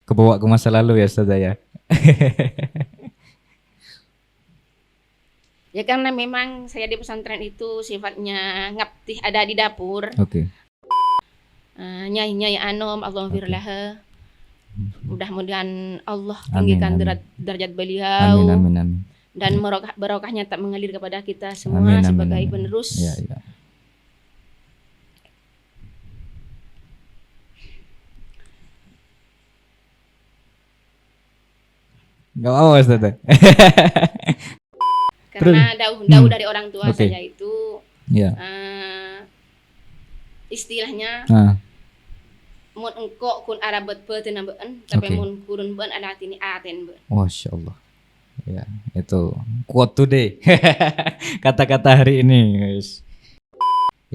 kebawa ke masa lalu ya Ustazah ya. Ya karena memang saya di pesantren itu sifatnya ngaptih ada di dapur. Oke. Nyai Anom, Allahumma Oke. firlaha. Mudah-mudahan Allah Amin, tinggikan amin. derajat Amin, beliau amin, amin. dan barokahnya tak mengalir kepada kita semua Amin, amin, sebagai amin. penerus. Ya, ya. Gak apa-apa Ustazah. Karena jauh dari orang tua Oke. saya itu Ya. istilahnya Nah, mun engko kun arabet beuteun beun tapi Oke. mun kurun beun ada artine aten beun. Masya Allah. Ya, itu quote today. Kata-kata hari ini, guys.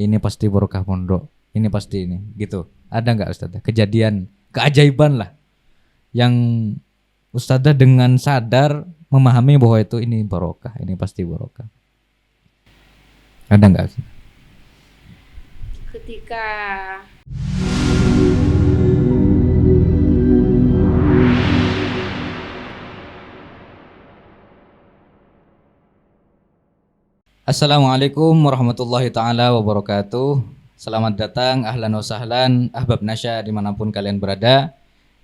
Ini pasti barokah pondok. Ini pasti ini, gitu. Ada nggak Ustazah kejadian keajaiban lah yang Ustazah dengan sadar memahami bahwa itu ini barokah, ini pasti barokah. Ada nggak? Ketika Assalamualaikum warahmatullahi ta'ala wabarakatuh. Selamat datang, ahlan wa sahlan, ahbab Nasya dimanapun kalian berada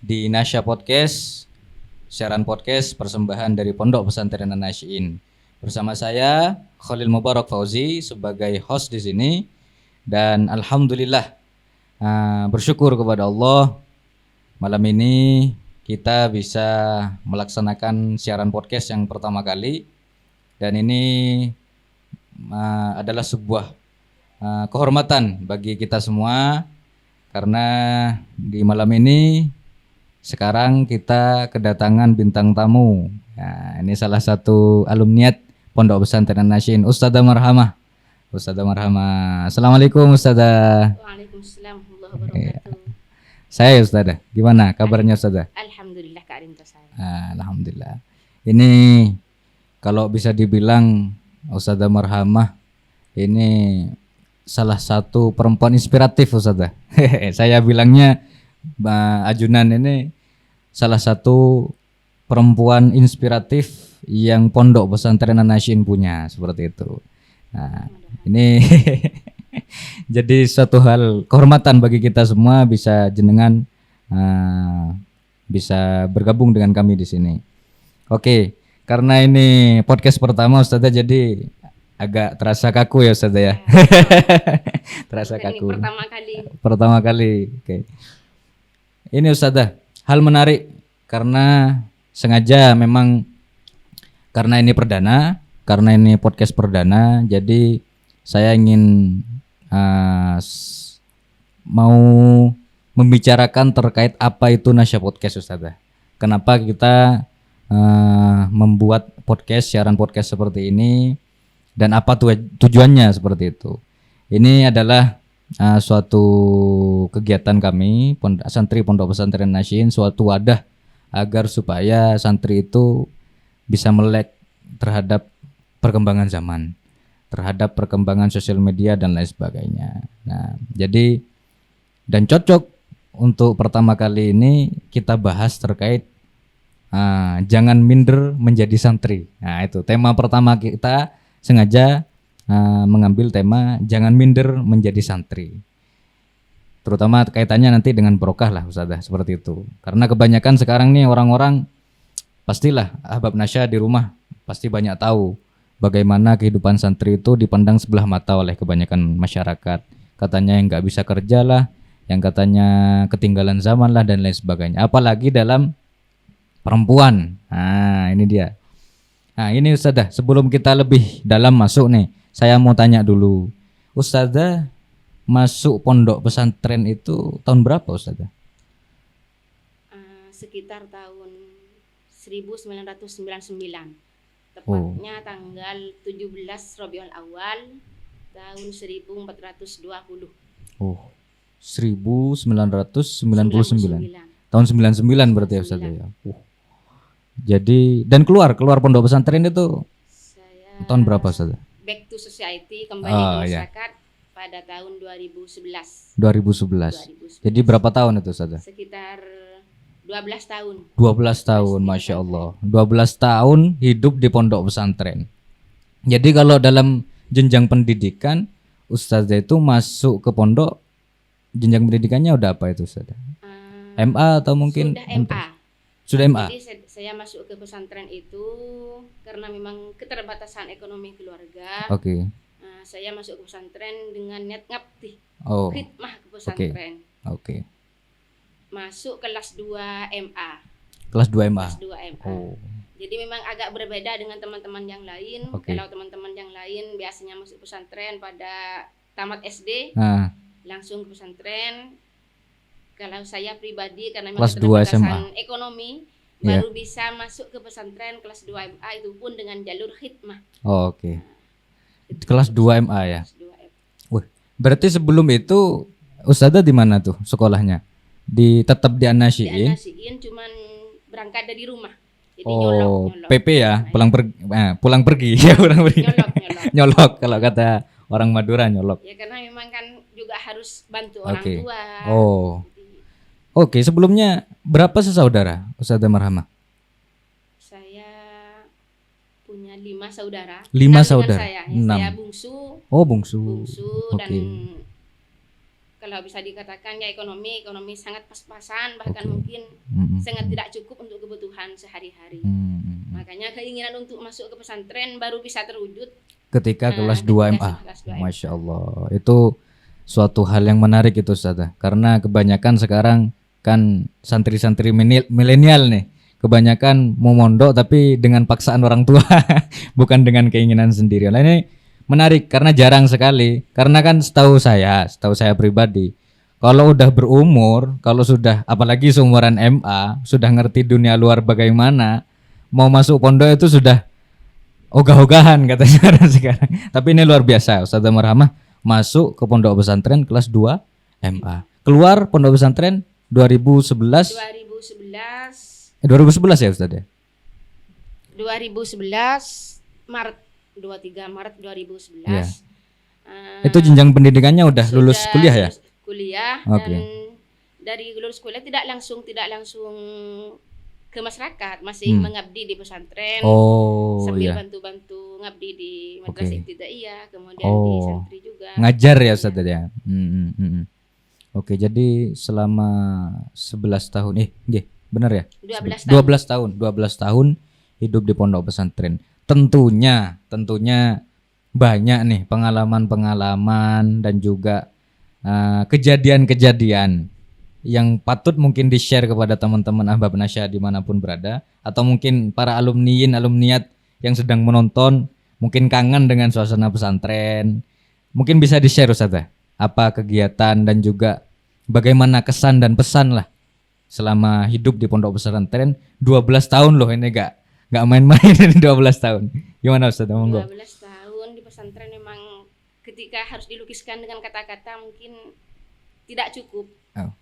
di Nasya Podcast, siaran podcast persembahan dari Pondok Pesantren An-Nasyiin. Bersama saya Khalil Mubarak Fauzi sebagai host di sini dan alhamdulillah bersyukur kepada Allah malam ini kita bisa melaksanakan siaran podcast yang pertama kali dan ini adalah sebuah kehormatan bagi kita semua karena di malam ini sekarang kita kedatangan bintang tamu. Nah, ini salah satu alumniat Pondok Pesantren An-Nasyiin, Ustazah Marhamah. Ustazah Marhamah. Assalamualaikum Ustazah. Waalaikumsalam warahmatullahi wabarakatuh. Saya Ustazah. Gimana kabarnya Ustazah? Alhamdulillah Kak Rinto saya. Alhamdulillah. Ini kalau bisa dibilang Ustazah Marhamah ini salah satu perempuan inspiratif Ustazah. Saya bilangnya Mbak Ajunan ini salah satu perempuan inspiratif yang Pondok Pesantren An-Nasyiin punya, seperti itu. Nah, ini jadi suatu hal kehormatan bagi kita semua bisa jenengan bisa bergabung dengan kami di sini. Oke, karena ini podcast pertama Ustazah jadi agak terasa kaku ya Ustazah ya. Terasa kaku. Ini Pertama kali. Oke. Ini Ustazah, hal menarik karena sengaja memang karena ini perdana, karena ini podcast perdana, jadi saya ingin mau membicarakan terkait apa itu Nasya Podcast Ustazah. Kenapa kita membuat podcast, siaran podcast seperti ini dan apa tujuannya seperti itu. Ini adalah suatu kegiatan kami santri Pondok Pesantren An-Nasyiin, suatu wadah agar supaya santri itu bisa melek terhadap perkembangan zaman, terhadap perkembangan sosial media dan lain sebagainya. Nah, jadi dan cocok untuk pertama kali ini kita bahas terkait jangan minder menjadi santri. Nah, itu tema pertama kita sengaja mengambil tema jangan minder menjadi santri. Terutama kaitannya nanti dengan barokah lah Ustazah, seperti itu. Karena kebanyakan sekarang nih orang-orang pastilah ahbab Nasya di rumah pasti banyak tahu bagaimana kehidupan santri itu dipandang sebelah mata oleh kebanyakan masyarakat. Katanya yang nggak bisa kerja lah, yang katanya ketinggalan zaman lah dan lain sebagainya. Apalagi dalam perempuan. Nah, ini dia. Nah, ini Ustazah, sebelum kita lebih dalam masuk nih, saya mau tanya dulu. Ustazah masuk pondok pesantren itu tahun berapa Ustazah? Sekitar tahun 1999. Tepatnya tanggal 17 Rabiul Awal tahun 1420. 1999. Tahun 99 berarti ya Ustazah ya. Jadi dan keluar pondok pesantren itu saya tahun berapa Ustazah? Back to society, kembali ke masyarakat pada tahun 2011. 2011. Jadi berapa tahun itu Ustazah? Sekitar 12 12 tahun. 12 tahun, Masya Allah. 12 tahun hidup di pondok pesantren. Jadi kalau dalam jenjang pendidikan, Ustazah itu masuk ke pondok, jenjang pendidikannya udah apa itu Ustazah? MA atau mungkin Sudah MA. Sudah MA. Jadi saya masuk ke pesantren itu karena memang keterbatasan ekonomi keluarga. Oke. Saya masuk ke pesantren dengan niat ngabdi, Oh. khidmah ke pesantren. Oke. Masuk kelas 2 MA. Kelas 2 MA. Kelas 2 MA. Oh. Jadi memang agak berbeda dengan teman-teman yang lain. Oke. Kalau teman-teman yang lain biasanya masuk pesantren pada tamat SD, Nah, langsung ke pesantren. Kalau saya pribadi karena memang Kelas 2 keterbatasan ekonomi, Iya. baru bisa masuk ke pesantren kelas 2 MA, itu pun dengan jalur khidmah. oh, oke. Kelas 2 MA ya. Kelas 2 MA. Wah, berarti sebelum itu Ustazah di mana tuh sekolahnya? Tetap di Di An-Nasyiin. An-Nasyiin cuman berangkat dari rumah. Jadi Oh, nyolok. PP ya, pulang pergi ya, pulang pergi. Nyolok. Nyolok kalau kata orang Madura, nyolok. Ya karena memang kan juga harus bantu orang Oke. tua. Oh. Jadi, Oke, sebelumnya berapa sesaudara Ustazah Marhamah? saya punya 5 saudara. 5 Enam dengan saudara. Saya. Ya, 6. saya bungsu, Oh, bungsu. dan Oke. kalau bisa dikatakan ya ekonomi sangat pas-pasan, bahkan Oke. mungkin Mm-mm. sangat tidak cukup untuk kebutuhan sehari-hari. Mm-mm. Makanya keinginan untuk masuk ke pesantren baru bisa terwujud Ketika kelas ketika 2 MA. sudah kelas 2 MA. Masya Allah, itu suatu hal yang menarik itu Ustazah. Karena kebanyakan sekarang kan santri-santri milenial nih, kebanyakan mau mondok tapi dengan paksaan orang tua, bukan dengan keinginan sendiri. Nah, ini menarik karena jarang sekali. Karena kan setahu saya pribadi, kalau udah berumur, kalau sudah apalagi seumuran MA, sudah ngerti dunia luar bagaimana, mau masuk pondok itu sudah ogah-ogahan katanya orang sekarang. Tapi ini luar biasa, Ustazah Marhamah masuk ke pondok pesantren kelas 2 MA. Keluar pondok pesantren 2011 2011 ya Ustaz ya? 2011 Maret 23 Maret 2011. Iya. Itu jenjang pendidikannya udah lulus sudah kuliah ya? lulus kuliah. Oke. Dan dari lulus kuliah tidak langsung ke masyarakat, masih mengabdi di pesantren. Oh sambil iya. bantu-bantu ngabdi di madrasah Oke. ibtidaiyah, kemudian di Oh. santri juga. Ngajar ya Ustaz ya? Oke, jadi selama 11 tahun benar ya? 12 tahun. 12 tahun hidup di pondok pesantren. Tentunya banyak nih pengalaman-pengalaman dan juga kejadian-kejadian yang patut mungkin di-share kepada teman-teman Ahbab Nasya dimanapun berada, atau mungkin para alumniat yang sedang menonton mungkin kangen dengan suasana pesantren. Mungkin bisa di-share Ustazah, apa kegiatan dan juga bagaimana kesan dan pesan lah selama hidup di pondok pesantren 12 tahun loh, ini enggak main-main ini 12 tahun. Gimana Ustazah, monggo? 12 tahun di pesantren memang ketika harus dilukiskan dengan kata-kata mungkin tidak cukup.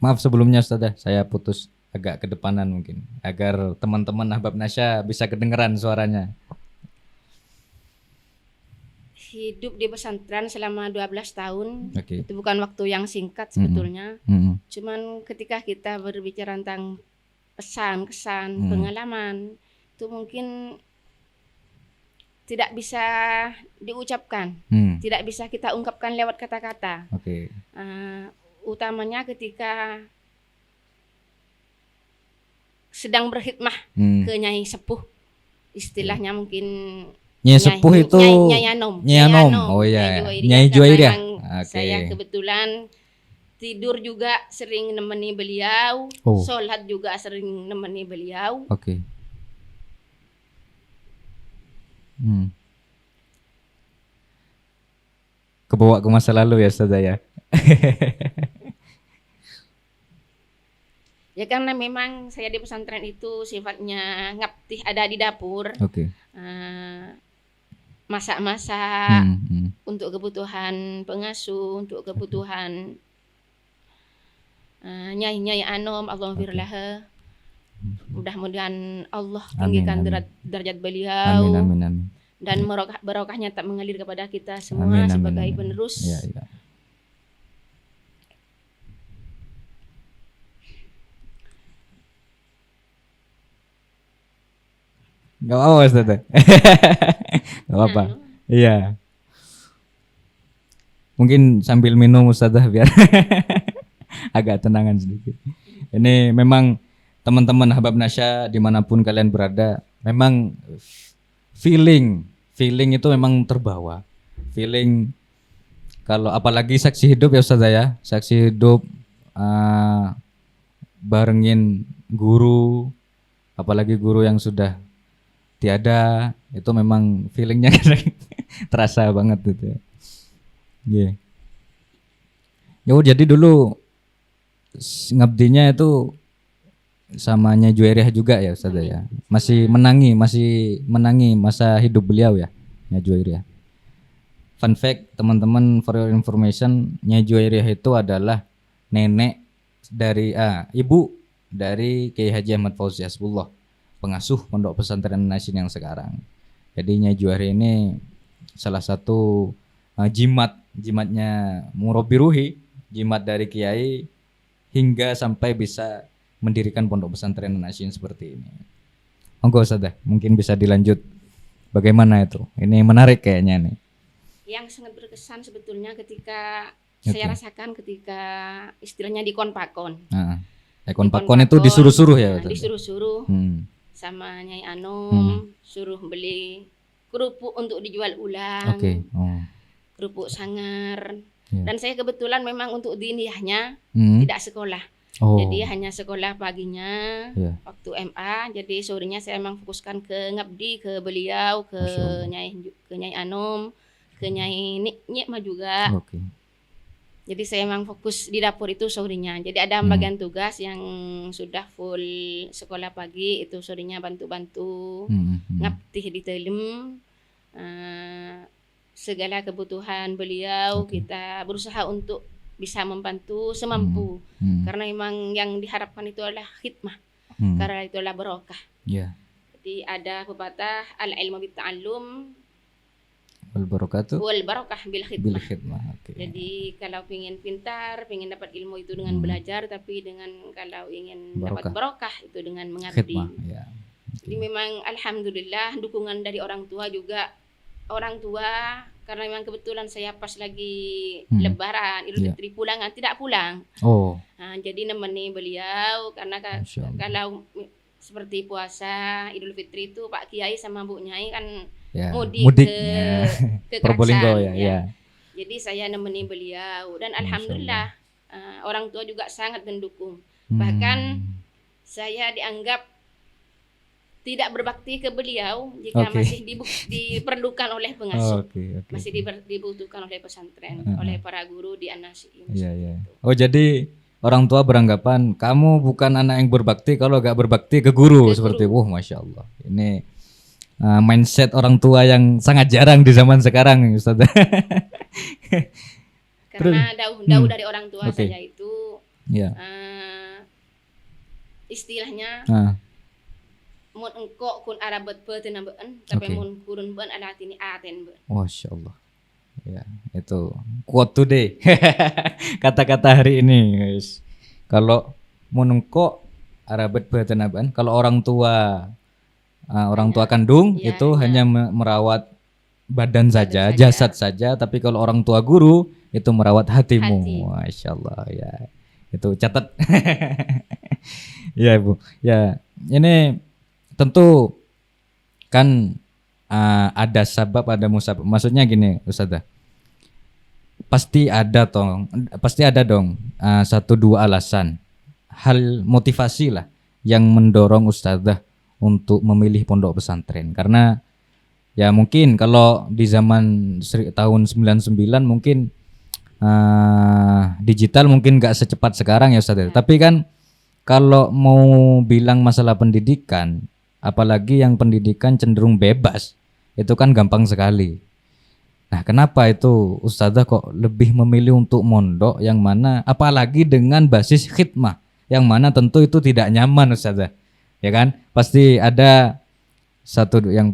Maaf sebelumnya Ustazah, saya putus agak kedepanan mungkin agar teman-teman Ahbab Nasya bisa kedengeran suaranya. Hidup di pesantren selama 12 tahun Oke. itu bukan waktu yang singkat sebetulnya. Cuman ketika kita berbicara tentang pesan, kesan, pengalaman, itu mungkin tidak bisa diucapkan, tidak bisa kita ungkapkan lewat kata-kata. Oke. Utamanya ketika sedang berkhidmah ke Nyai Sepuh, istilahnya mungkin Nyai Sepuh itu Nyai Anom. Oh iya, Nyai Nyai Juwairiyah. Karena Oke. saya kebetulan tidur juga sering nemeni beliau, Oh. sholat juga sering nemeni beliau. Oke. Kebawa ke masa lalu ya Ustazah ya. Ya karena memang saya di pesantren itu sifatnya ngabdi, ada di dapur, Oke. masak-masak untuk kebutuhan pengasuh, untuk kebutuhan Nyai Anom, Allahumma firlaha. Mudah-mudahan Allah tinggikan derajat beliau. Amin. Dan barokahnya tak mengalir kepada kita semua Amin, sebagai amin. penerus. Iya. Enggak apa-apa Ustazah. Enggak apa-apa. Iya. Mungkin sambil minum Ustazah biar agak tenangan sedikit. Ini memang teman-teman Ahbab Nasya dimanapun kalian berada, memang feeling itu memang terbawa. Feeling kalau apalagi saksi hidup ya Ustazah ya, saksi hidup barengin guru, apalagi guru yang sudah tiada, itu memang feelingnya terasa banget gitu ya. Yeah. Yo, jadi dulu ngabdinya itu sama Nyai Juwairiyah juga ya Ustazah ya. Masih menangi masa hidup beliau ya, Nyai Juwairiyah. Fun fact teman-teman, for your information, Nyai Juwairiyah itu adalah nenek dari ibu dari Kiai Haji Ahmad Fauzi Hasbullah, pengasuh Pondok Pesantren An-Nasyyin yang sekarang. Jadi Nyai Juwairiyah ini salah satu jimatnya murabbi ruhi, jimat dari kiai hingga sampai bisa mendirikan Pondok Pesantren An-Nasyyin seperti ini. Monggo Ustazah, mungkin bisa dilanjut bagaimana itu. Ini menarik kayaknya nih. Yang sangat berkesan sebetulnya ketika saya rasakan ketika istilahnya di konpakon. Konpakon itu disuruh-suruh ya? Disuruh-suruh sama Nyai Anom, suruh beli kerupuk untuk dijual ulang. Kerupuk sangar. Dan saya kebetulan memang untuk diniyahnya tidak sekolah. Jadi hanya sekolah paginya waktu MA. Jadi sorenya saya memang fokuskan ke ngabdi, ke beliau, ke Nyai Anom, ke Nyai Nikma juga. Jadi saya memang fokus di dapur itu sorenya. Jadi ada bagian tugas yang sudah full sekolah pagi, itu sorenya bantu-bantu ngabdi di telem. Segala kebutuhan beliau kita berusaha untuk bisa membantu semampu, karena memang yang diharapkan itu adalah khidmah, karena itu adalah barokah. Jadi ada pepatah al ilmu bit ta'allum wal barokah bil khidmah. Jadi kalau ingin pintar, ingin dapat ilmu itu dengan belajar, tapi kalau ingin dapat barokah itu dengan mengabdi. Jadi memang alhamdulillah dukungan dari orang tua juga. Orang tua, karena memang kebetulan saya pas lagi Lebaran, Idul Fitri tidak pulang. Jadi nemeni beliau, karena kalau seperti puasa Idul Fitri itu Pak Kiai sama Bu Nyai kan mudik ke Probolinggo Kerasan, ya. Jadi saya nemeni beliau dan alhamdulillah orang tua juga sangat mendukung. Bahkan saya dianggap tidak berbakti ke beliau jika masih diperlukan oleh pengasuh, masih dibutuhkan oleh pesantren, oleh para guru di An-Nasyyin. Oh, jadi orang tua beranggapan kamu bukan anak yang berbakti kalau gak berbakti ke guru. Seperti Masya Allah. Ini mindset orang tua yang sangat jarang di zaman sekarang, Ustaz. Karena jauh dari orang tua saya itu istilahnya mun engko kun arabat beuteun beun tapi mun kurun beun ada tini aten beun. Masya Allah. Ya, itu quote today. Kata-kata hari ini, guys. Kalau mun engko arabat beuteun beun, kalau orang tua kandung itu hanya merawat badan saja, jasad saja, tapi kalau orang tua guru itu merawat hatimu. Masya Allah ya. Itu catat. Ya Ibu. Ya, ini tentu kan ada sabab, ada musabab. Maksudnya gini Ustazah, pasti ada dong 1-2 alasan, hal motivasi lah yang mendorong Ustazah untuk memilih pondok pesantren. Karena ya mungkin kalau di zaman tahun 99 mungkin digital mungkin gak secepat sekarang ya Ustazah. Tapi kan kalau mau bilang masalah pendidikan, apalagi yang pendidikan cenderung bebas, itu kan gampang sekali. Nah, kenapa itu Ustazah kok lebih memilih untuk mondok yang mana apalagi dengan basis khidmah, yang mana tentu itu tidak nyaman Ustazah. Ya kan? Pasti ada satu yang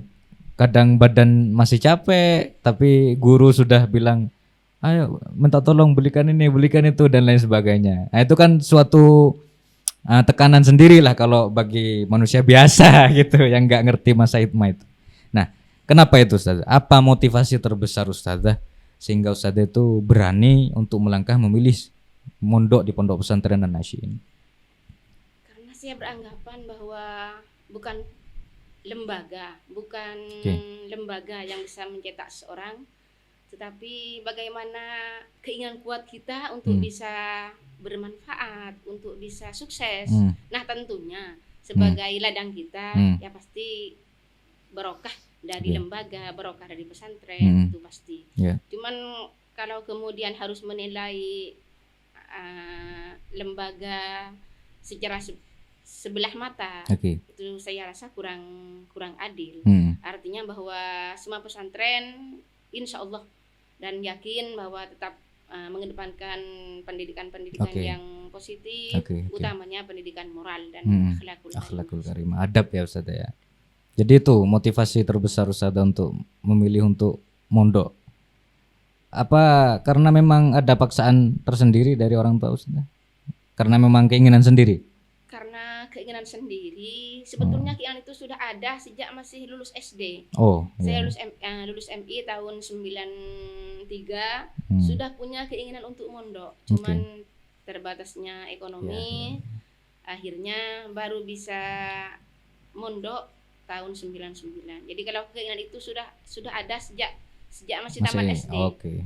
kadang badan masih capek, tapi guru sudah bilang, "Ayo minta tolong belikan ini, belikan itu," dan lain sebagainya. Nah, itu kan suatu tekanan sendiri lah kalau bagi manusia biasa gitu yang nggak ngerti masa hikmah itu. Nah, kenapa itu Ustaz? Apa motivasi terbesar Ustazah sehingga Ustazah itu berani untuk melangkah memilih mondok di pondok pesantren An-Nasyyin? Karena saya beranggapan bahwa bukan Oke. lembaga yang bisa mencetak seorang, tetapi bagaimana keinginan kuat kita untuk bisa bermanfaat, untuk bisa sukses. Nah, tentunya sebagai ladang kita ya pasti barokah dari lembaga, barokah dari pesantren, itu pasti. Cuman kalau kemudian harus menilai lembaga secara sebelah mata, itu saya rasa kurang adil. Artinya bahwa semua pesantren insya Allah dan yakin bahwa tetap mengedepankan pendidikan yang positif, utamanya pendidikan moral dan akhlakul karimah, adab ya Ustaz ya. Jadi itu motivasi terbesar Ustaz untuk memilih untuk mondok. Apa karena memang ada paksaan tersendiri dari orang tua Ustaz? Karena memang keinginan sendiri? Karena keinginan sendiri, sebetulnya keinginan itu sudah ada sejak masih lulus SD. Saya lulus MI tahun 93, sudah punya keinginan untuk mondok. Cuman terbatasnya ekonomi, akhirnya baru bisa mondok tahun 99. Jadi kalau keinginan itu sudah ada sejak masih tamat SD. Oke.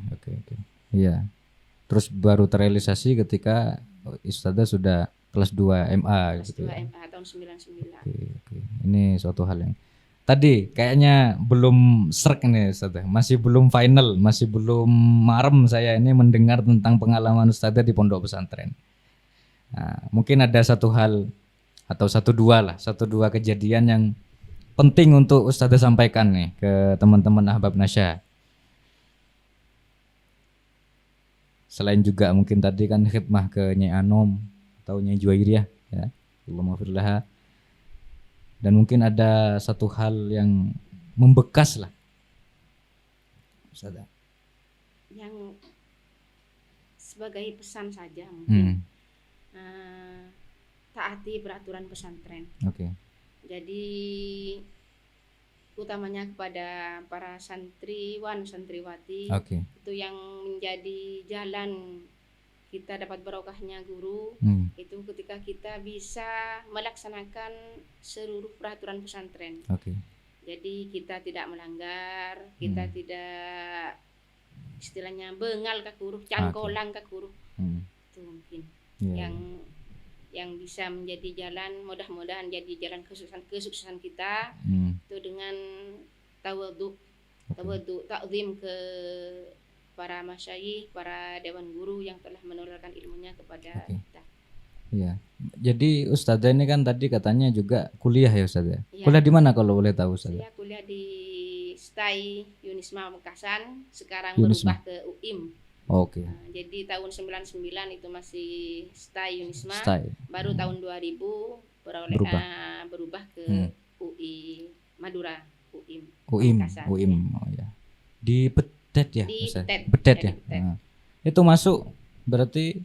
Iya. Terus baru terrealisasi ketika Ustazah sudah kelas 2 MA gitu ya. MA tahun 99. Oke. Ini suatu hal yang tadi kayaknya belum srek ini Ustazah. Masih belum final, masih belum marem saya ini mendengar tentang pengalaman Ustazah di pondok pesantren. Nah, mungkin ada satu hal atau satu dua kejadian yang penting untuk Ustazah sampaikan nih ke teman-teman Ahbab Nasya. Selain juga mungkin tadi kan khidmah ke Nyai Anom atau Nyai Juwairiyah ya, Allahumma firlaha. Dan mungkin ada satu hal yang membekas lah Ustazah. Yang sebagai pesan saja mungkin. Taati peraturan pesantren. Jadi utamanya kepada para santriwan, santriwati, itu yang menjadi jalan kita dapat barokahnya guru, itu ketika kita bisa melaksanakan seluruh peraturan pesantren. Jadi kita tidak melanggar, kita tidak istilahnya bengal ke guru, cangkolang ke guru. Itu mungkin yang bisa menjadi jalan, mudah-mudahan jadi jalan kesuksesan kita itu dengan tawadhu, takzim ke para masyayikh, para dewan guru yang telah menularkan ilmunya kepada kita. Iya. Jadi Ustazah ini kan tadi katanya juga kuliah ya Ustazah. Kuliah di mana kalau boleh tahu Ustazah? Saya kuliah di STAI Yunisma Mekasan, sekarang berubah ke UIM. Jadi tahun 99 itu masih STAI Yunisma, baru tahun 2000 berubah ke UI Madura, UIM. Di Bedet ya? Bedet ya? Itu masuk berarti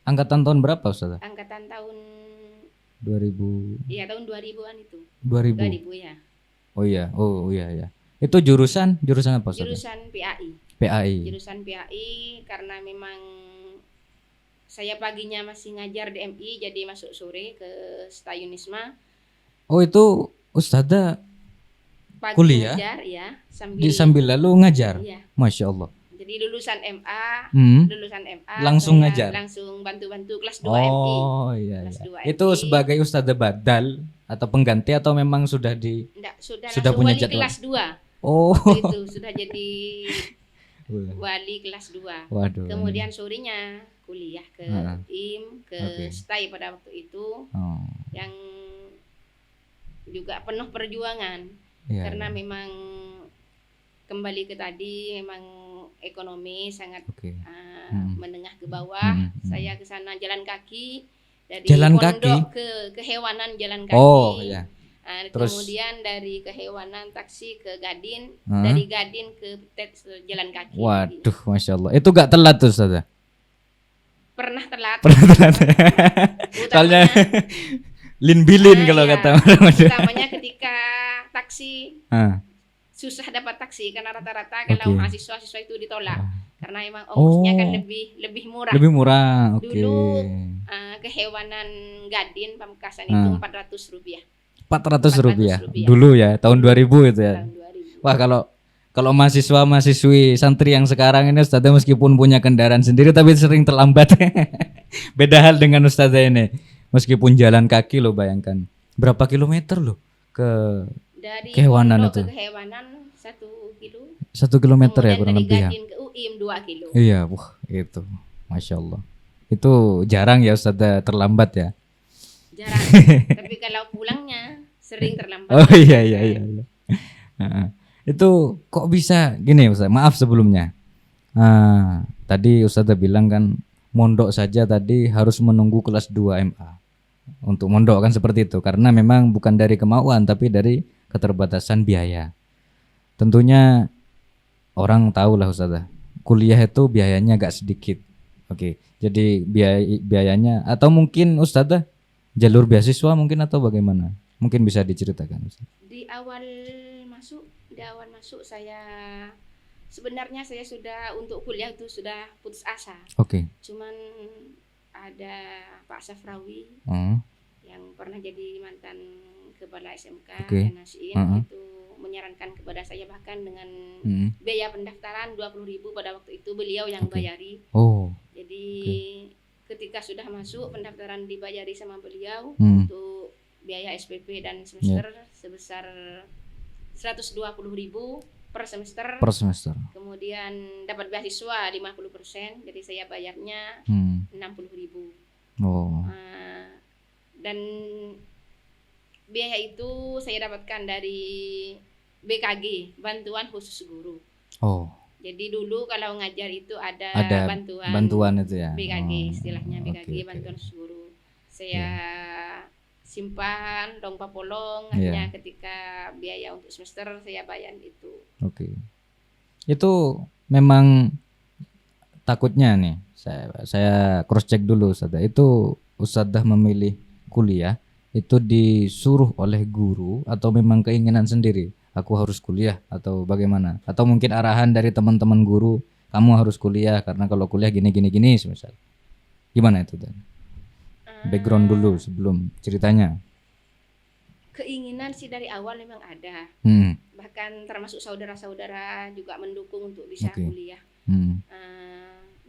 angkatan tahun berapa Ustazah? Angkatan tahun 2000. Iya, tahun 2000-an itu. 2000 ya. Oh iya. Itu jurusan apa Ustazah? Jurusan PAI. Jurusan PAI karena memang saya paginya masih ngajar di MI, jadi masuk sore ke STAI Yunisma. Itu Ustazah pagi kuliah ngajar ya, sambil lalu ngajar. Iya. Masya Allah. Jadi lulusan MA langsung ngajar. Langsung bantu-bantu kelas 2 MI. Kelas 2 itu MI. Sebagai Ustazah badal atau pengganti atau memang sudah sudah punya jadwal kelas 2. Itu sudah jadi wali kelas 2. Waduh. Kemudian sorenya kuliah ke UIM, ke STAI pada waktu itu. Yang juga penuh perjuangan. Karena memang kembali ke tadi memang ekonomi sangat menengah ke bawah. Saya ke sana jalan kaki dari pondok ke kehewanan jalan kaki. Terus, kemudian dari kehewanan taksi ke Gadin, dari Gadin ke jalan kaki. Waduh, Masya Allah. Itu gak telat tuh Ustazah? pernah telat. Soalnya Utamanya lin-bilin kalau iya, kata orang. utamanya ketika taksi Ah, susah dapat taksi karena rata-rata oke. kalau mahasiswa itu ditolak karena emang Oh, ongkosnya kan lebih murah. lebih murah. Oke. Dulu kehewanan Gadin Pamekasan itu Ah. Rp400. Rp400 Rp400 dulu ya, tahun 2000 itu ya. tahun 2000. Wah, kalau mahasiswa-mahasiswi santri yang sekarang ini Ustazah meskipun punya kendaraan sendiri tapi sering terlambat. Beda hal dengan Ustazah ini. Meskipun jalan kaki loh, bayangkan. Berapa kilometer loh ke Dari Kehewanan Pondok itu? ke Kehewanan 1 kilo. 1 kilometer ya Kemudian kurang dari lebih ya. Gadin ke UIM 2 kilo. Iya, wah itu. Masya Allah. Itu jarang ya Ustazah terlambat ya. Jarang. Tapi kalau pulangnya sering terlambat. Oh iya. Heeh. Itu kok bisa gini Ustaz? Maaf sebelumnya. Tadi Ustazah bilang kan mondok saja tadi harus menunggu kelas 2 MA. Untuk mondok kan seperti itu karena memang bukan dari kemauan tapi dari keterbatasan biaya. Tentunya orang tahu lah Ustazah. Kuliah itu biayanya agak sedikit. Oke. Jadi biayanya atau mungkin Ustazah jalur beasiswa mungkin atau bagaimana? Mungkin bisa diceritakan Ustaz. Di awal masuk saya sebenarnya saya sudah untuk kuliah itu sudah putus asa. Oke. Cuman ada Pak Safrawi yang pernah jadi mantan kepala SMK Oke. dan Nasiin itu menyarankan kepada saya bahkan dengan biaya pendaftaran 20.000 pada waktu itu beliau yang bayari. Oh. Jadi ketika sudah masuk pendaftaran dibayari sama beliau untuk biaya SPP dan semester sebesar 120.000 per semester. Kemudian dapat beasiswa 50%, jadi saya bayarnya 60.000. Oh. Dan biaya itu saya dapatkan dari BKG, bantuan khusus guru. Oh. Jadi dulu kalau ngajar itu ada bantuan itu ya. BKG istilahnya BKG bantuan khusus guru. Saya simpan dong papolong hanya ketika biaya untuk semester saya bayar itu. Oke. Itu memang takutnya nih. Saya cross check dulu Ustazah. Itu Ustazah memilih kuliah itu disuruh oleh guru atau memang keinginan sendiri? Aku harus kuliah atau bagaimana? Atau mungkin arahan dari teman-teman guru, kamu harus kuliah karena kalau kuliah gini misal. Gimana itu Dan? Background dulu sebelum ceritanya. Keinginan sih dari awal memang ada. Bahkan termasuk saudara-saudara juga mendukung untuk bisa kuliah.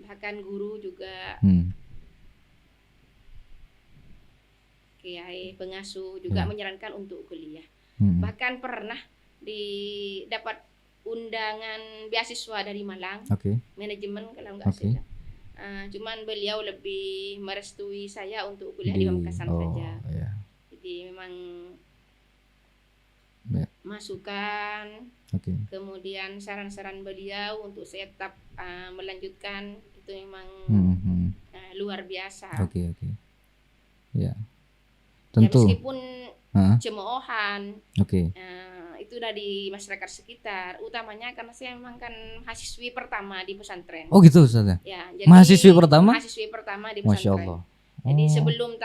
Bahkan guru juga, kiai pengasuh juga menyarankan untuk kuliah. Bahkan pernah dapat undangan beasiswa dari Malang, manajemen kalau nggak salah. Cuman beliau lebih merestui saya untuk kuliah di Pamekasan saja. Jadi memang masukan, kemudian saran-saran beliau untuk saya tetap melanjutkan itu memang luar biasa. Ya, tentu. Ya, meskipun cemoohan, itu dari masyarakat sekitar, utamanya karena saya memang kan mahasiswi pertama di pesantren. Oh gitu Ustazah? Ya, jadi mahasiswi pertama? Mahasiswi pertama di pesantren. Masya Allah. Jadi sebelum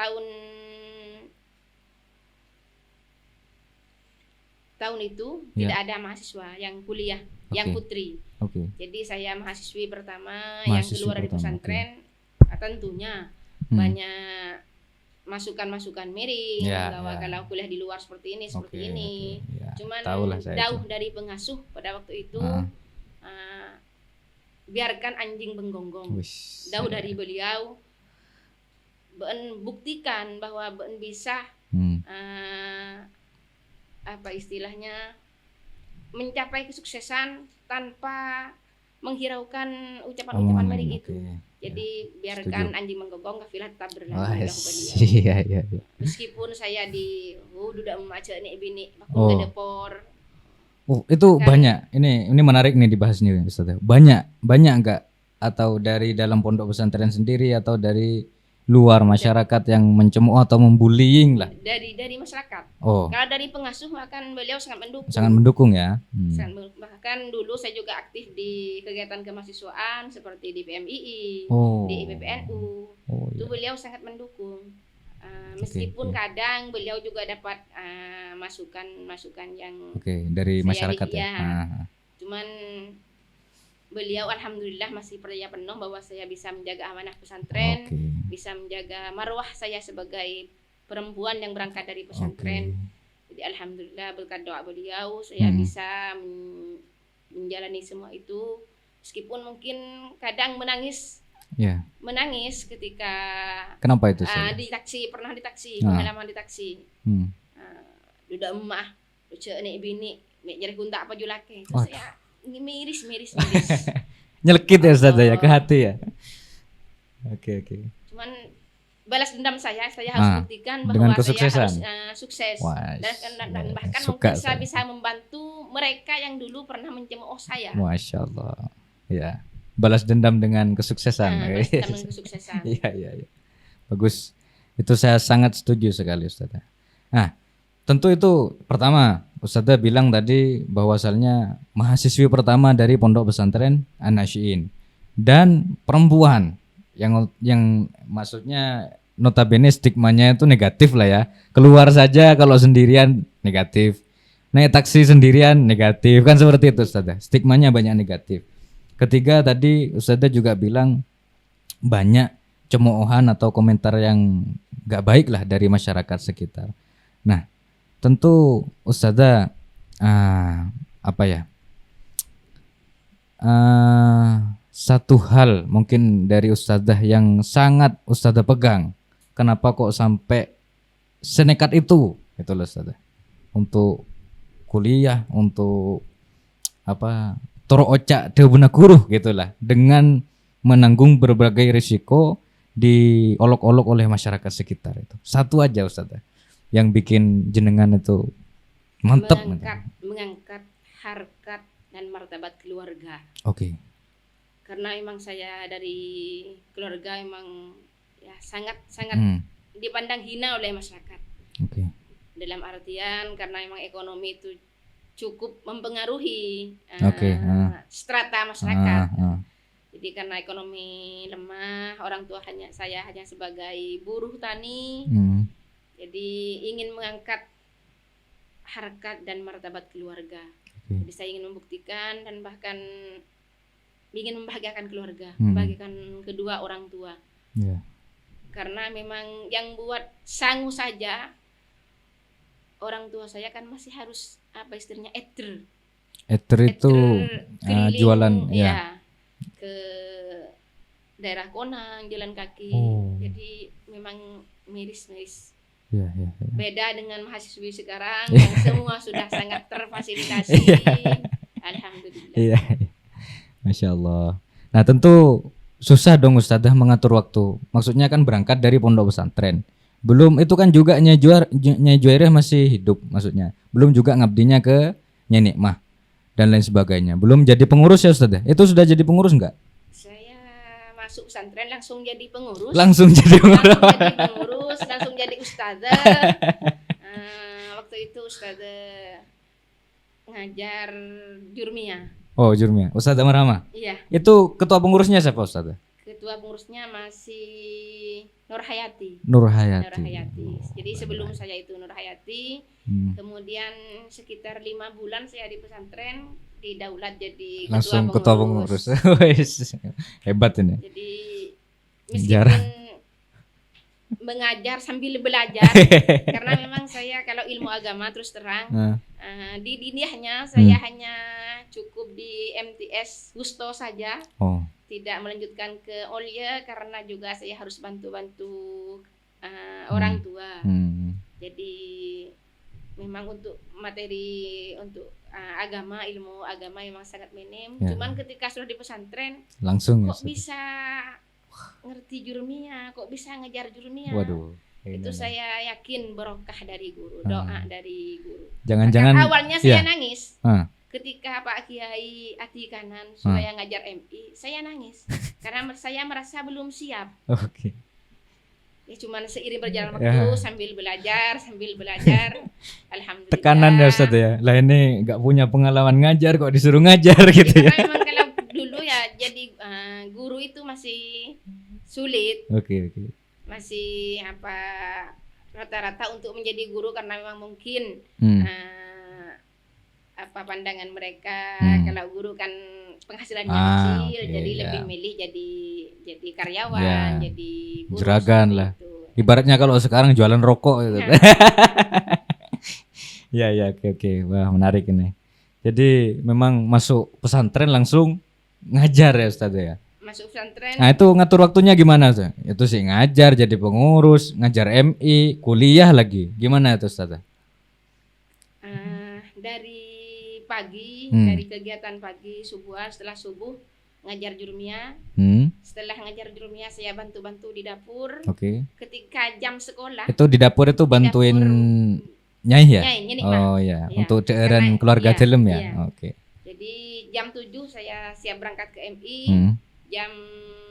tahun itu tidak ada mahasiswa yang kuliah, yang putri. Jadi saya mahasiswi pertama yang keluar dari pesantren. Tentunya banyak masukan-masukan miring bahwa kalau kuliah di luar seperti ini cuman jauh dari pengasuh pada waktu itu. Biarkan anjing menggonggong. Jauh dari beliau buktikan bahwa bisa apa istilahnya mencapai kesuksesan tanpa menghiraukan ucapan-ucapan miring itu. Jadi biarkan anjing menggonggong, kafilah tetap berlalu. Iya. Meskipun saya dudak memaca nih bini, aku depor. Itu kan, banyak. Ini menarik nih dibahas nih Ustaz. Banyak enggak atau dari dalam pondok pesantren sendiri atau dari luar masyarakat yang mencemooh atau membullying lah. Dari masyarakat. Oh. Kalau dari pengasuh bahkan beliau sangat mendukung. Sangat mendukung ya. Bahkan dulu saya juga aktif di kegiatan kemahasiswaan seperti di PMII, di IPPNU. Itu beliau sangat mendukung. Meskipun kadang beliau juga dapat masukan yang dari masyarakat Cuman beliau alhamdulillah masih percaya penuh bahwa saya bisa menjaga amanah pesantren, bisa menjaga marwah saya sebagai perempuan yang berangkat dari pesantren. Jadi alhamdulillah berkat doa beliau saya bisa menjalani semua itu, meskipun mungkin kadang menangis ketika kenapa itu di taksi, pernah di taksi, pengalaman di taksi. Duda emak, lucu nek bini, mek jari kuntak apa julake. Terus saya miris. Nyelekit ya Ustaz ya ke hati ya. Oke. Cuman balas dendam saya harus buktikan bahwa dengan kesuksesan. saya harus sukses. Dan bahkan suka mungkin saya bisa membantu mereka yang dulu pernah mencemooh saya. Masya Allah. Ya, balas dendam dengan kesuksesan. Balas dendam dengan kesuksesan. Iya. Bagus. Itu saya sangat setuju sekali Ustaz. Nah, tentu itu pertama Ustazah bilang tadi bahwasannya mahasiswi pertama dari Pondok Pesantren An-Nasyiin dan perempuan yang maksudnya notabene stigmanya itu negatif lah ya. Keluar saja kalau sendirian negatif. Naik taksi sendirian negatif, kan seperti itu Ustazah. Stigmanya banyak negatif. Ketiga tadi Ustazah juga bilang banyak cemoohan atau komentar yang gak baik lah dari masyarakat sekitar. Nah, tentu Ustazah satu hal mungkin dari Ustazah yang sangat Ustazah pegang, kenapa kok sampai senekat itu loh Ustazah, untuk kuliah, untuk toro ocak deubna guru gitulah, dengan menanggung berbagai risiko diolok-olok oleh masyarakat sekitar. Itu satu aja Ustazah yang bikin jenengan itu mantep mengangkat harkat dan martabat keluarga. Karena emang saya dari keluarga emang ya sangat dipandang hina oleh masyarakat. Dalam artian karena emang ekonomi itu cukup mempengaruhi strata masyarakat. Jadi karena ekonomi lemah, orang tua saya hanya sebagai buruh tani. Jadi ingin mengangkat harkat dan martabat keluarga. Jadi saya ingin membuktikan dan bahkan ingin membahagiakan keluarga, membahagiakan kedua orang tua. Karena memang yang buat sangu saja orang tua saya kan masih harus istilahnya eter itu jualan ke daerah Konang, jalan kaki. Jadi memang miris. Beda dengan mahasiswi sekarang yang semua sudah sangat terfasilitasi. Alhamdulillah. Masya Allah. Nah tentu susah dong Ustazah mengatur waktu. Maksudnya kan berangkat dari pondok pesantren. Belum itu kan juga Nyai Juwairah masih hidup maksudnya. Belum juga ngabdinya ke Nyai Nikmah dan lain sebagainya. Belum jadi pengurus ya Ustazah. Itu sudah jadi pengurus enggak? Masuk pesantren langsung jadi pengurus. Langsung jadi ustazah. Waktu itu ustazah ngajar Jurmiyah. Jurmiyah. Ustazah Marhamah. Iya. Itu ketua pengurusnya siapa Ustazah? Ketua pengurusnya masih Nur Hayati. Jadi sebelum saya itu Nur Hayati. Kemudian sekitar 5 bulan saya di pesantren, didaulat jadi langsung ketua pengurus. Hebat ini. Jadi meskipun mengajar sambil belajar karena memang saya kalau ilmu agama terus terang di diniyahnya saya hanya cukup di MTS Gusto saja, tidak melanjutkan ke Olia karena juga saya harus bantu-bantu orang tua. Jadi memang untuk materi untuk agama, ilmu agama memang sangat minim. Cuman ketika sudah di pesantren langsung kok bisa ngerti Jurmiyah, kok bisa ngejar Jurmiyah. Itu saya yakin berkah dari guru, doa dari guru. Jangan-jangan awalnya saya nangis. Ketika Pak Kiai Ati Kanan supaya ngajar MI, saya nangis karena saya merasa belum siap. Ya cuman seiring berjalan waktu sambil belajar. Alhamdulillah. Tekanan ya Ustaz ya. Lah ini nggak punya pengalaman ngajar kok disuruh ngajar gitu ya. Karena memang kalau dulu ya jadi guru itu masih sulit. Oke. Masih rata-rata untuk menjadi guru karena memang mungkin pandangan mereka kalau guru kan penghasilannya kecil, jadi lebih milih jadi karyawan, jadi guru. Juragan lah. Itu. Ibaratnya kalau sekarang jualan rokok gitu. Ya, oke. Wah, menarik ini. Jadi memang masuk pesantren langsung ngajar ya Ustaz ya. Masuk pesantren. Nah, itu ngatur waktunya gimana tuh? Itu sih ngajar, jadi pengurus, ngajar MI, kuliah lagi. Gimana itu Ustaz? Dari pagi, dari kegiatan pagi setelah subuh ngajar jurumiyah. Setelah ngajar jurumiyah saya bantu-bantu di dapur. Oke. Ketika jam sekolah. Itu di dapur itu bantuin nyai ya? Nyai, oh ya, untuk daerah keluarga dalam ya. Iya. Oke. Jadi jam 7 saya siap berangkat ke MI. Jam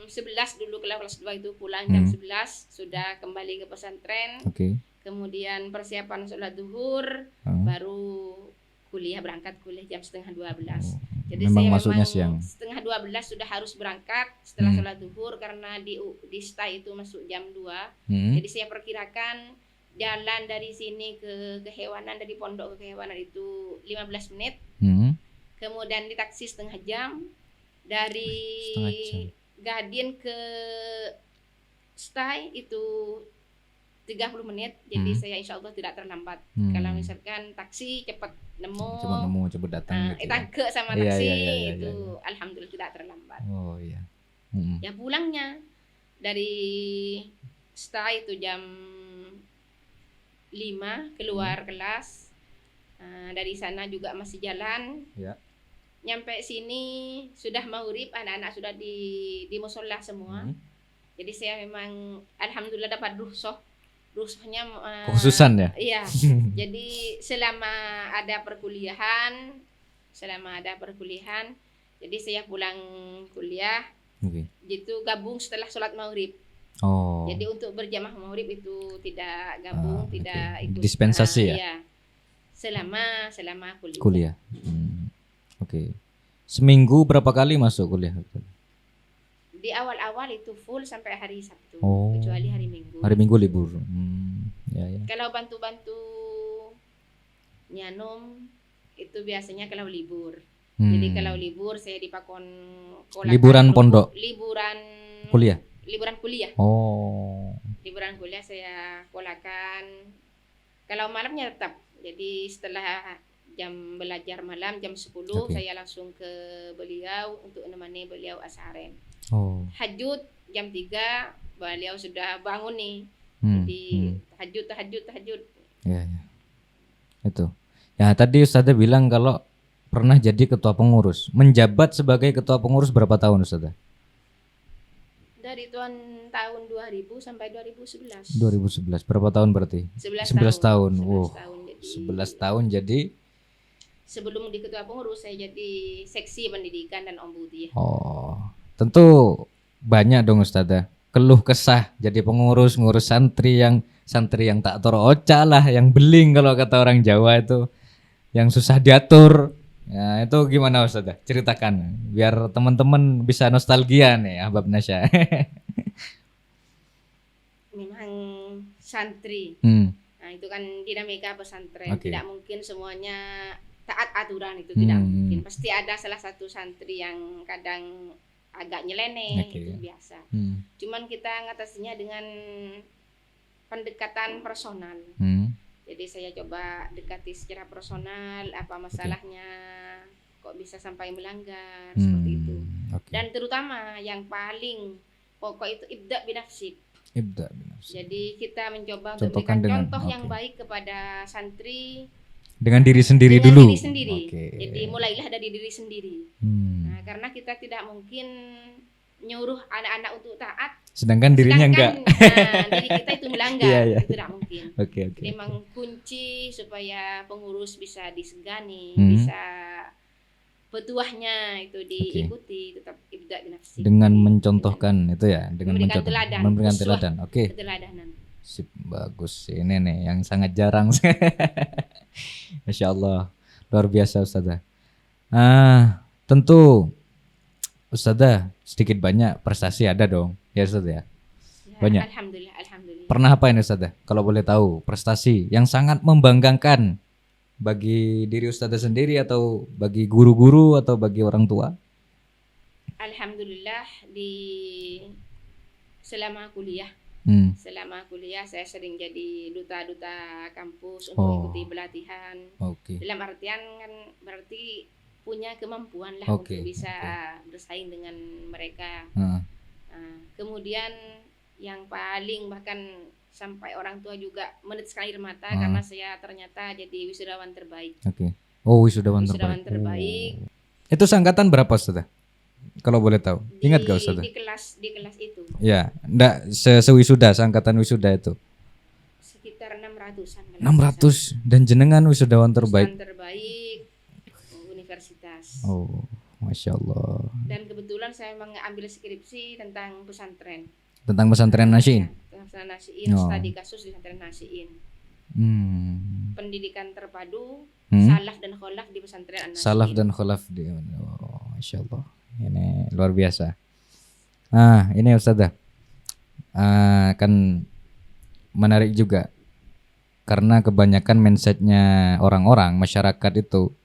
11 dulu kelas 2 itu pulang jam 11 sudah kembali ke pesantren. Oke. Kemudian persiapan sholat zuhur, baru berangkat kuliah jam 11:30. Jadi memang saya masuknya memang siang. 11:30 sudah harus berangkat setelah sholat zuhur karena di STA itu masuk jam 2. Jadi saya perkirakan jalan dari sini ke kehewanan, dari pondok ke kehewanan itu 15 menit. Kemudian di taksi setengah jam. Dari Gadin ke STA itu 30 menit. Jadi saya insya Allah tidak terlambat. Kalau misalkan taksi cepat nemu cepat datang gitu. Tangke sama taksi itu iya. alhamdulillah tidak terlambat. Oh iya. Ya pulangnya dari STA itu jam 5 keluar kelas. Dari sana juga masih jalan. Ya. Nyampe sini sudah maghrib, anak-anak sudah di musola semua. Jadi saya memang alhamdulillah dapat rukhsahnya khususan ya. Iya. Jadi selama ada perkuliahan, jadi saya pulang kuliah. Gitu gabung setelah sholat maghrib. Oh. Jadi untuk berjamaah maghrib itu tidak gabung, tidak ikut dispensasi ya. Iya. Selama kuliah. Oke. Seminggu berapa kali masuk kuliah? Di awal-awal itu full sampai hari Sabtu, oh. kecuali hari Minggu. Hari Minggu libur. Ya. Kalau bantu-bantu nyanom itu biasanya kalau libur. Jadi kalau libur saya dipakon liburan pondok. Liburan kuliah. Oh. Liburan kuliah saya kolakan. Kalau malamnya tetap. Jadi setelah jam belajar malam jam 10 saya langsung ke beliau untuk menemani beliau asharen. Oh. Tahajud jam 3 beliau sudah bangun nih. Jadi tahajud. Ya. Itu. Ya tadi Ustazah bilang kalau pernah jadi ketua pengurus. Menjabat sebagai ketua pengurus berapa tahun Ustazah? Dari tahun 2000 sampai 2011. 2011. Berapa tahun berarti? 11 tahun. 11 tahun jadi sebelum di ketua pengurus saya jadi seksi pendidikan dan ombudsman. Oh, tentu banyak dong Ustazah. Keluh kesah jadi pengurus, ngurus santri yang tak toroca lah, yang beling kalau kata orang Jawa itu, yang susah diatur. Ya, itu gimana Ustazah? Ceritakan biar teman-teman bisa nostalgia nih Ahbab Nasya. Memang santri. Nah, itu kan dinamika pesantren. Tidak mungkin semuanya taat aturan, itu tidak mungkin. Pasti ada salah satu santri yang kadang agak nyeleneh, itu biasa. Cuman kita ngatasinya dengan pendekatan personal. Jadi saya coba dekati secara personal, apa masalahnya, kok bisa sampai melanggar, seperti itu. Dan terutama yang paling pokok itu ibda binafsik. Jadi kita mencoba untuk memberikan contoh yang baik kepada santri. Dengan diri sendiri dulu. Jadi mulailah dari diri sendiri. Nah, karena kita tidak mungkin nyuruh anak-anak untuk taat, sedangkan dirinya enggak. Diri kita itu melanggar, itu tidak mungkin. Jadi memang kunci supaya pengurus bisa disegani, bisa petuahnya itu diikuti, tetap ibda binafsi. Dengan mencontohkan itu ya, dengan memberikan teladan. Memberikan teladan. Keteladanan. Sip, bagus. Ini nih yang sangat jarang. Masya Allah, luar biasa Ustazah. Tentu Ustazah sedikit banyak prestasi ada dong, ya Ustazah ya. Ya, Banyak. alhamdulillah, alhamdulillah. Pernah apa ini Ustazah? Kalau boleh tahu prestasi yang sangat membanggakan bagi diri Ustazah sendiri atau bagi guru-guru atau bagi orang tua? Alhamdulillah selama kuliah. Selama kuliah saya sering jadi duta-duta kampus untuk mengikuti pelatihan. Dalam artian kan berarti punya kemampuan lah untuk bisa bersaing dengan mereka. Kemudian yang paling bahkan sampai orang tua juga menitiskan air mata karena saya ternyata jadi wisudawan terbaik. Wisudawan terbaik. Itu seangkatan berapa Ustazah? Kalau boleh tahu, ingat gak Ustazah? Di kelas itu. Ya, enggak sewisuda, seangkatan wisuda itu. Sekitar 600-an. 600 dan jenengan wisudawan terbaik. Wisudawan terbaik universitas. Masya Allah. Dan kebetulan saya mengambil skripsi tentang pesantren. Tentang pesantren Nasiin. Tentang pesantren Nasiin, studi kasus di pesantren Nasiin. Pendidikan terpadu, salaf dan kholaf di pesantren An-Nasiin. Salaf dan kholaf di Masya Allah. Ini luar biasa. Ini Ustazah kan menarik juga karena kebanyakan mindsetnya orang-orang masyarakat itu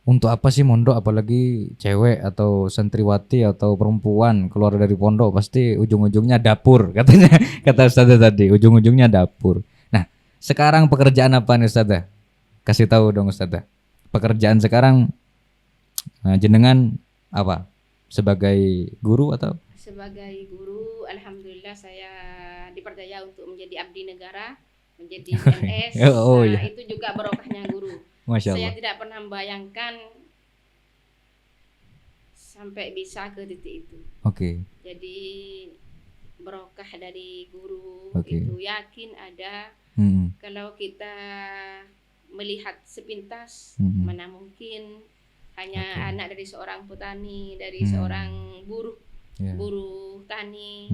untuk apa sih mondok, apalagi cewek atau santriwati atau perempuan keluar dari pondok pasti ujung-ujungnya dapur katanya. Kata Ustazah tadi ujung-ujungnya dapur. Nah sekarang pekerjaan apa nih Ustazah? Kasih tahu dong Ustazah. Pekerjaan sekarang jenengan apa? Sebagai guru atau? Sebagai guru, alhamdulillah saya dipercaya untuk menjadi abdi negara, menjadi PNS. Iya. Itu juga barokahnya guru. Masya Allah. Saya tidak pernah membayangkan sampai bisa ke titik itu. Jadi barokah dari guru itu yakin ada. Kalau kita melihat sepintas, mana mungkin hanya anak dari seorang petani, dari seorang buruh tani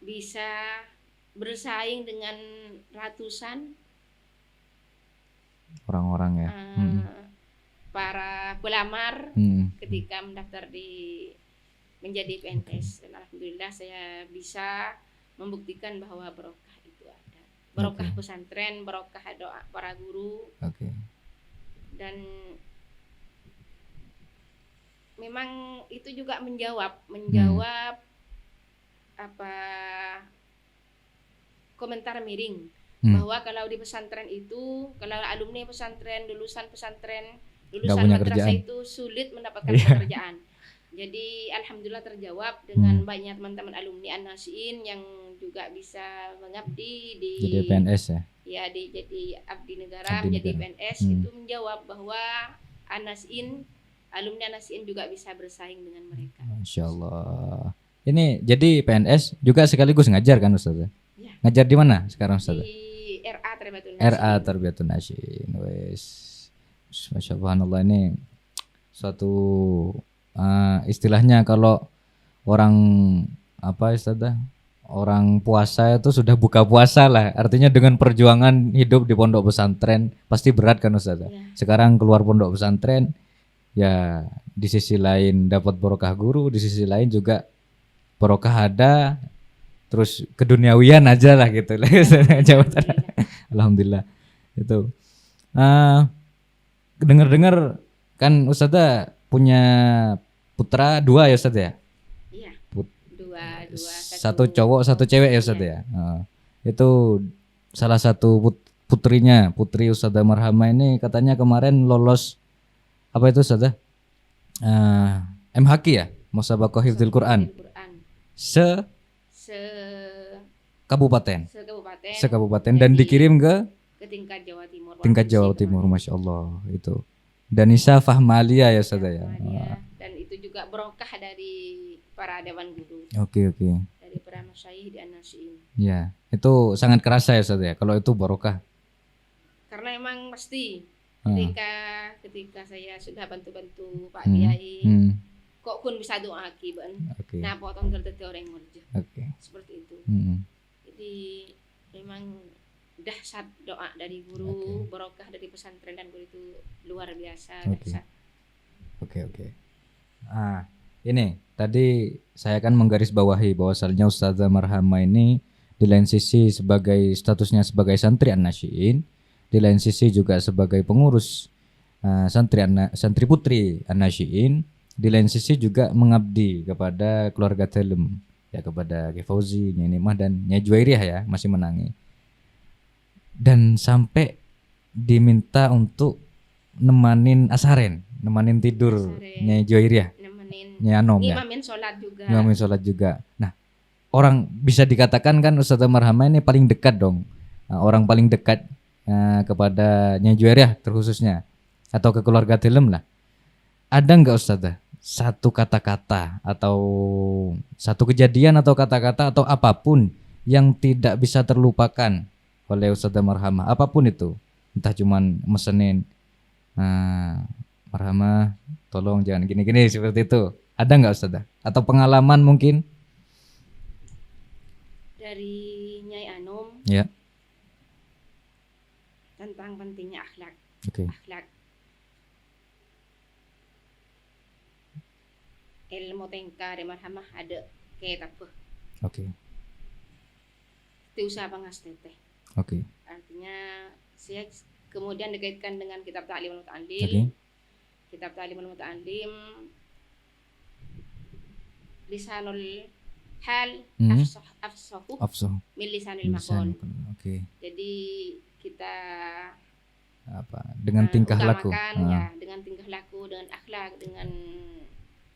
bisa bersaing dengan ratusan orang-orang ya, para pelamar ketika mendaftar menjadi PNS. Dan alhamdulillah saya bisa membuktikan bahwa barokah itu ada, barokah pesantren, barokah doa para guru. Dan memang itu juga menjawab apa komentar miring bahwa kalau di pesantren itu, kalau alumni pesantren, lulusan madrasah itu sulit mendapatkan pekerjaan. Jadi alhamdulillah terjawab dengan banyak teman-teman alumni An-Nasiin yang juga bisa mengabdi di jadi PNS ya. Ya, jadi abdi negara, menjadi PNS itu menjawab bahwa An-Nasiin, alumni An-Nasiin juga bisa bersaing dengan mereka. Masya Allah. Ini jadi PNS juga sekaligus ngajar kan Ustazah? Ya. Ngajar di mana sekarang Ustazah? Di RA Tarbiyatun Nasiin. Wes. Masya Allah, ini suatu istilahnya kalau orang apa Ustazah? Orang puasa itu sudah buka puasa lah. Artinya dengan perjuangan hidup di pondok pesantren pasti berat kan Ustazah? Ya. Sekarang keluar pondok pesantren ya di sisi lain dapat barokah guru, di sisi lain juga barokah ada, terus keduniawian aja lah gitu lah. Alhamdulillah itu. Dengar-dengar kan Ustazah punya putra 2 ya Ustazah ya? Iya. Dua. Satu cowok, satu cewek ya Ustazah ya. Itu salah satu putrinya, putri Ustazah Marhamah ini katanya kemarin lolos apa itu Ustazah? MHQ ya, Musabaqah Hifdzul Quran. Kabupaten dan dikirim ke tingkat Jawa Timur. Tingkat Jawa Timur, Masya Allah itu. Danisa Fahmalia ya Ustazah ya. Dan itu juga barokah dari para dewan guru. Oke. Dari para masyayikh di An-Nasiin. Ya, itu sangat kerasa ya Ustazah ya kalau itu barokah. Karena emang pasti ketika saya sudah bantu-bantu Pak Kiai, kok kun bisa doa akiban. Nah, potong tertete orang ngerja. Seperti itu. Itu Tapi memang dahsyat doa dari guru, barokah dari pesantren dan guru itu luar biasa. Dahsyat. Oke. Ini tadi saya kan menggarisbawahi bahwasannya Ustazah Marhamah ini di lain sisi sebagai statusnya sebagai santri An-Nasyiin, di lain sisi juga sebagai pengurus santri putri An-Nasyiin, di lain sisi juga mengabdi kepada keluarga Telem, ya kepada Ki Fauzi, Nyai Nikmah dan Nyai Juwairiyah ya, masih menangi. Dan sampai diminta untuk nemanin asaren, nemanin tidur Nyai Juwairiyah, Nyai Anom ya. Ngimamin sholat juga. Nah, orang bisa dikatakan kan Ustazah Marhamah ini paling dekat dong. Orang paling dekat kepada Nyai Juwairiyah terkhususnya atau ke keluarga Telem lah. Ada enggak Ustazah satu kata-kata atau satu kejadian atau kata-kata atau apapun yang tidak bisa terlupakan oleh Ustazah Marhamah, apapun itu, entah cuman mesenin Marhamah tolong jangan gini-gini seperti itu, ada nggak Ustazah? Atau pengalaman mungkin dari Nyai Anom ya tentang pentingnya akhlak. Akhlak ilmu tengkar di Marhamah ada kayak apa? Itu usaha pangas teteh. Artinya saya kemudian dikaitkan dengan kitab Ta'limul Muta'allim. Kitab Ta'limul Muta'allim lisanul hal afsahu min lisanil maqal. Jadi kita dengan tingkah laku. Ya, dengan tingkah laku, dengan akhlak, dengan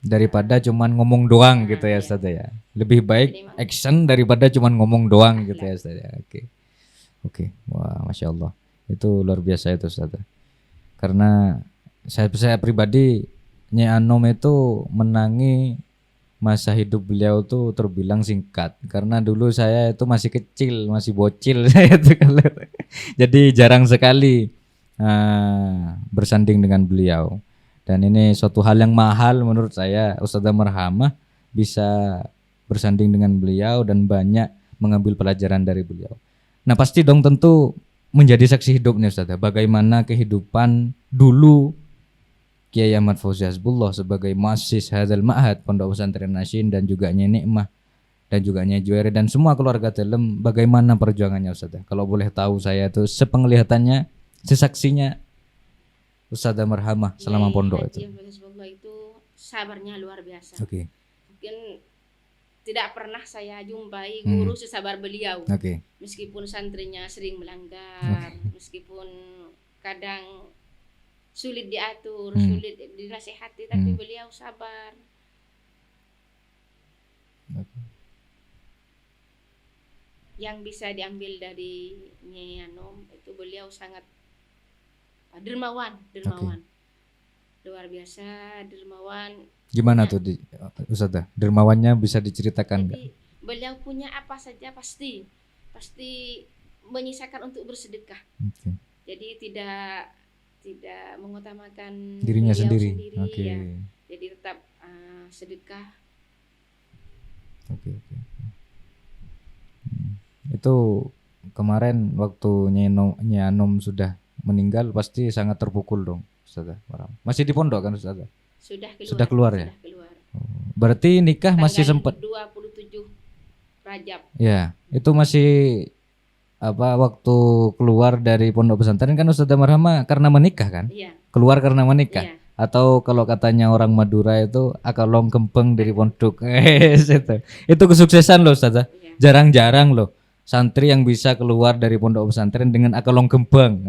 daripada cuman ngomong doang gitu ya Ustazah ya. Lebih baik action daripada cuman ngomong doang gitu ya Ustazah. Oke. Wah, Masya Allah. Itu luar biasa itu Ustazah. Karena saya pribadi Nyai Anom itu menangi masa hidup beliau tuh terbilang singkat. Karena dulu saya itu masih kecil, masih bocil saya itu kalau. Jadi jarang sekali bersanding dengan beliau. Dan ini suatu hal yang mahal menurut saya, Ustazah Marhamah bisa bersanding dengan beliau dan banyak mengambil pelajaran dari beliau. Nah pasti dong tentu menjadi saksi hidup nih Ustazah, bagaimana kehidupan dulu Kiai Ahmad Fauzi Hasbullah sebagai muassis hadzal ma'had Pondok Pesantren Nasyiin dan juga Nyai Nikmah dan juga Nyai Juwairiyah dan semua keluarga Telem, bagaimana perjuangannya Ustazah? Kalau boleh tahu saya tuh sepenglihatannya, sesaksinya Ustazah Marhamah selama pondok itu. Itu sabarnya luar biasa. Mungkin tidak pernah saya jumpai guru sesabar beliau. Meskipun santrinya sering melanggar, meskipun kadang sulit diatur, sulit dinasihati, tapi beliau sabar. Yang bisa diambil dari Nyai Anom itu beliau sangat dermawan. Luar biasa dermawan. Gimana tuh Ustazah? Dermawannya bisa diceritakan enggak? Beliau punya apa saja pasti menyisakan untuk bersedekah. Jadi tidak mengutamakan dirinya sendiri. Ya. Jadi tetap sedekah. Itu kemarin waktu Nyai Anom sudah meninggal pasti sangat terpukul dong Ustazah. Masih di pondok kan Ustazah? Sudah keluar ya? Berarti nikah masih sempat 27 Rajab. Ya, itu masih waktu keluar dari pondok pesantren kan Ustazah Marhamah karena menikah kan? Iya. Keluar karena menikah. Iya. Atau kalau katanya orang Madura itu akalong kempeng dari pondok. Itu kesuksesan loh Ustazah. Iya. Jarang-jarang loh santri yang bisa keluar dari pondok pesantren dengan akalong kembang,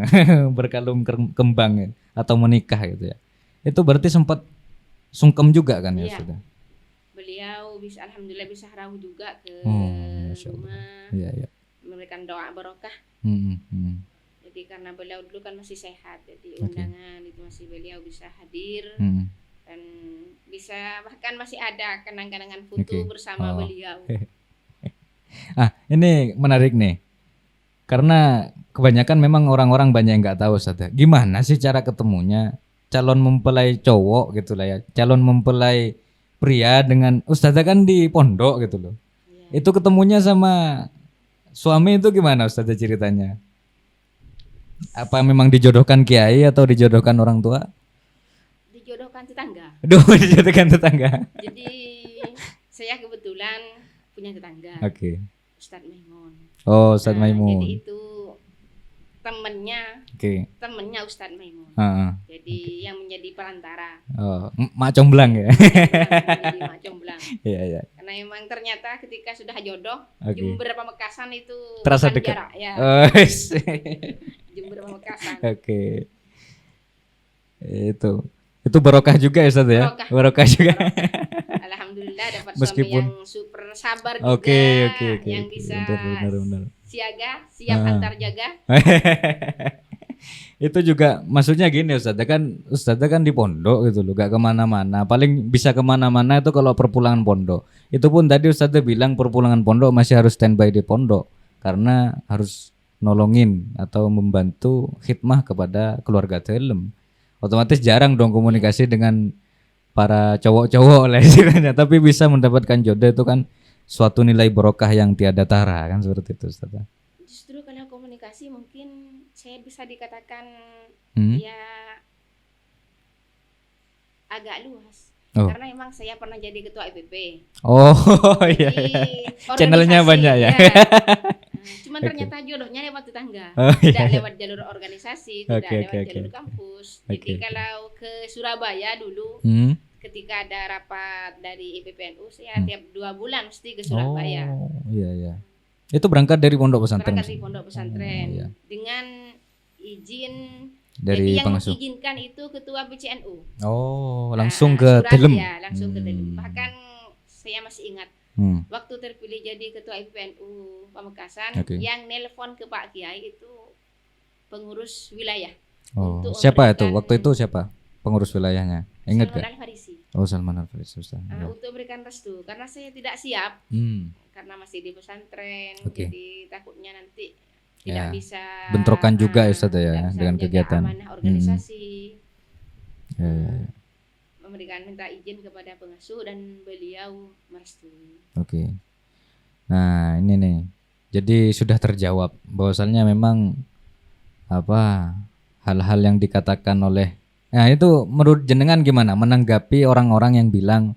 berkalung kembang atau menikah gitu ya. Itu berarti sempat sungkem juga kan ya Ustazah? Beliau bisa alhamdulillah bisa rahu juga ke rumah. Iya. Memberikan doa barokah. Jadi karena beliau dulu kan masih sehat, jadi undangan itu masih beliau bisa hadir dan bisa bahkan masih ada kenang-kenangan foto bersama beliau. Ini menarik nih. Karena kebanyakan memang orang-orang banyak yang nggak tahu Ustazah. Gimana sih cara ketemunya calon mempelai cowok gitu lah ya, calon mempelai pria dengan Ustazah kan di pondok gitu loh. Itu ketemunya sama suami itu gimana Ustazah ceritanya? Apa memang dijodohkan kiai atau dijodohkan orang tua? Dijodohkan tetangga. Duh, dijodohkan tetangga. Jadi saya kebetulan punya tetangga. Oke. Ustadz Maimun. Oh, Ustadz Maimun. Jadi itu temennya Ustadz Maimun. Jadi yang menjadi perantara. Oh, mak comblang ya. Jadi mak comblang. Iya. Karena memang ternyata ketika sudah jodoh, Jember Pamekasan itu terasa dekat. Jarak, ya. Jember Pamekasan. Oke. Itu barokah juga ya Ustaz ya? Barokah juga. Alhamdulillah dapat Meskipun suami yang super sabar juga. Oke. Yang bisa benar. siap antar jaga. Itu juga maksudnya gini Ustazah kan di pondok gitu loh, gak kemana-mana. Paling bisa kemana-mana itu kalau perpulangan pondok. Itu pun tadi Ustazah bilang perpulangan pondok masih harus standby di pondok karena harus nolongin atau membantu khidmah kepada keluarga dalam. Otomatis jarang dong komunikasi dengan para cowok-cowok lah istilahnya, tapi bisa mendapatkan jodoh itu kan suatu nilai barokah yang tiada tara kan, seperti itu Ustazah. Justru kalau komunikasi mungkin saya bisa dikatakan ya agak luas. Karena memang saya pernah jadi ketua IPP. Oh iya. Channelnya banyak ya. Cuman ternyata jodohnya lewat tetangga, iya. tidak lewat jalur organisasi, tidak lewat jalur kampus. Jadi kalau ke Surabaya dulu, ketika ada rapat dari IPPNU, saya tiap 2 bulan mesti ke Surabaya. Oh iya. Itu berangkat dari pondok pesantren. Berangkat dari pondok pesantren dengan izin dari yang pengasuh. mengizinkan itu ketua BCNU. Oh, langsung ke dalam. Ya, langsung ke dalam. Bahkan saya masih ingat waktu terpilih jadi ketua IPPNU Pamekasan, yang nelpon ke Pak Kiai itu pengurus wilayah. Oh, siapa itu? Waktu itu siapa pengurus wilayahnya? Ingat gak? Salman Al-Farisi. Untuk memberikan restu karena saya tidak siap. Karena masih di pesantren, jadi takutnya nanti tidak bisa bentrokan juga Ustaz ya dengan kegiatan amanah organisasi. Memberikan minta izin kepada pengasuh dan beliau merestui. Oke. Nah, ini nih. Jadi sudah terjawab bahwasannya memang hal-hal yang dikatakan oleh itu menurut jenengan gimana menanggapi orang-orang yang bilang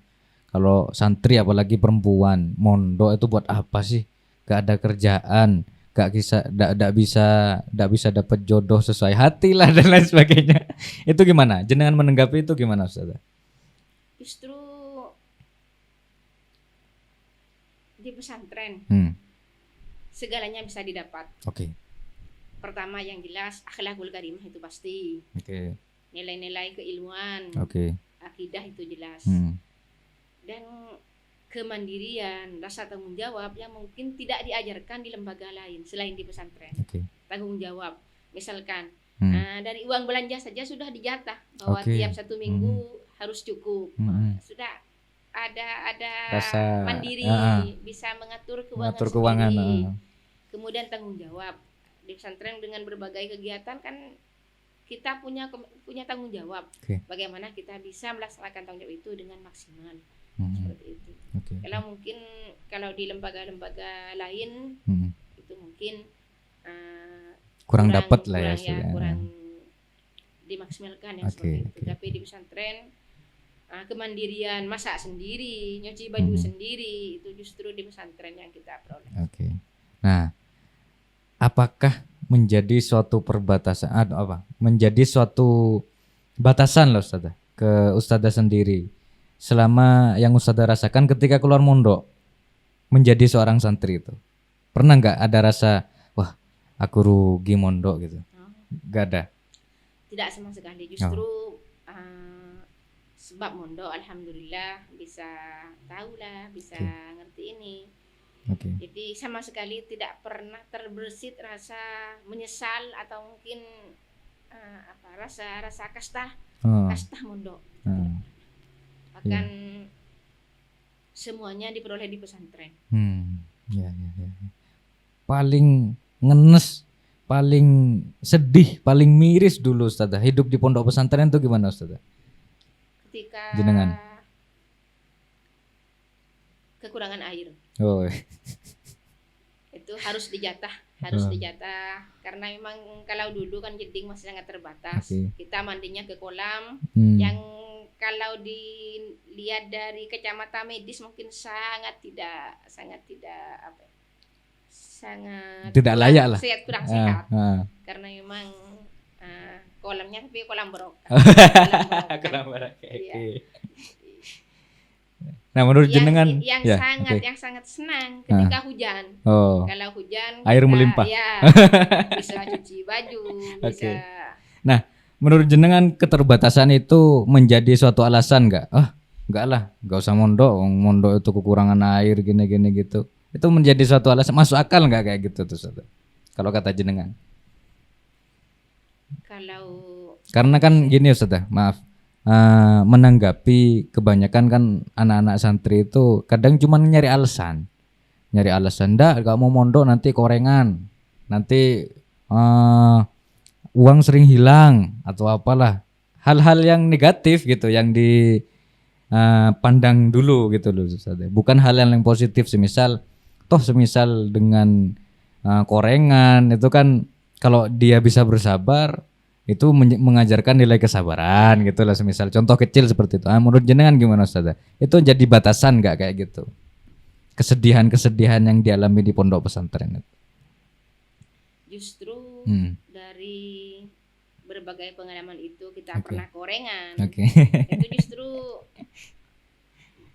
kalau santri apalagi perempuan mondok itu buat apa sih? Gak ada kerjaan, gak bisa dapat jodoh sesuai hati lah dan lain sebagainya. Itu gimana? Jenengan menanggapi itu gimana Ustaz? Justru di pesantren segalanya bisa didapat. Pertama yang jelas akhlakul karimah itu pasti. Nilai-nilai keilmuan. Akidah itu jelas. Dan kemandirian, rasa tanggung jawab yang mungkin tidak diajarkan di lembaga lain selain di pesantren. Tanggung jawab, misalkan dari uang belanja saja sudah dijatah bahwa tiap 1 minggu harus cukup. Sudah ada rasa mandiri, bisa mengatur keuangan sendiri. Kemudian tanggung jawab di pesantren dengan berbagai kegiatan kan kita punya tanggung jawab. Bagaimana kita bisa melaksanakan tanggung jawab itu dengan maksimal. Seperti itu. Kalau di lembaga-lembaga lain itu mungkin kurang dapat lah ya, kurang dimaksimalkan ya seperti itu. Tapi di pesantren kemandirian, masak sendiri, nyuci baju sendiri, itu justru di pesantren yang kita peroleh. Nah, apakah menjadi suatu perbatasan menjadi suatu batasan loh Ustazah ke Ustazah sendiri selama yang Ustazah rasakan ketika keluar mondok menjadi seorang santri itu? Pernah nggak ada rasa wah aku rugi mondok gitu? Nggak ada? Tidak sama sekali, justru sebab mondok alhamdulillah bisa tahulah, bisa ngerti ini. Jadi sama sekali tidak pernah terbersit rasa menyesal atau mungkin rasa kastah mondok. Bahkan semuanya diperoleh di pesantren. Paling ngenes, paling sedih, paling miris dulu Ustazah hidup di pondok pesantren itu gimana Ustazah? Ketika jenengan kekurangan air. itu harus dijatah karena memang kalau dulu kan jeding masih sangat terbatas. Kita mandinya ke kolam yang kalau dilihat dari kacamata medis mungkin sangat tidak apa ya, sangat tidak layak lah, kurang sehat karena memang kolamnya tapi kolam barokah. Kolam barokah. Iya. Nah, menurut jenengan yang sangat senang ketika hujan. Kalau hujan air melimpah. Ya, bisa cuci baju, bisa. Nah, menurut jenengan keterbatasan itu menjadi suatu alasan enggak? Enggak lah, enggak usah mondok itu kekurangan air gini gitu. Itu menjadi suatu alasan, masuk akal enggak kayak gitu tuh, Ustaz? Kalau kata jenengan. Karena kan gini Ustaz, maaf. Menanggapi kebanyakan kan anak-anak santri itu kadang cuma nyari alasan ndak gak mau mondok nanti korengan, nanti uang sering hilang atau apalah, hal-hal yang negatif gitu yang dipandang dulu gitu loh Ustaz. Bukan hal yang positif, semisal dengan korengan itu kan kalau dia bisa bersabar itu mengajarkan nilai kesabaran gitu lah, semisal contoh kecil seperti itu. Menurut jenengan gimana Ustaz? Itu jadi batasan nggak kayak gitu? Kesedihan yang dialami di pondok pesantren itu. Justru dari berbagai pengalaman itu kita pernah korengan. Itu justru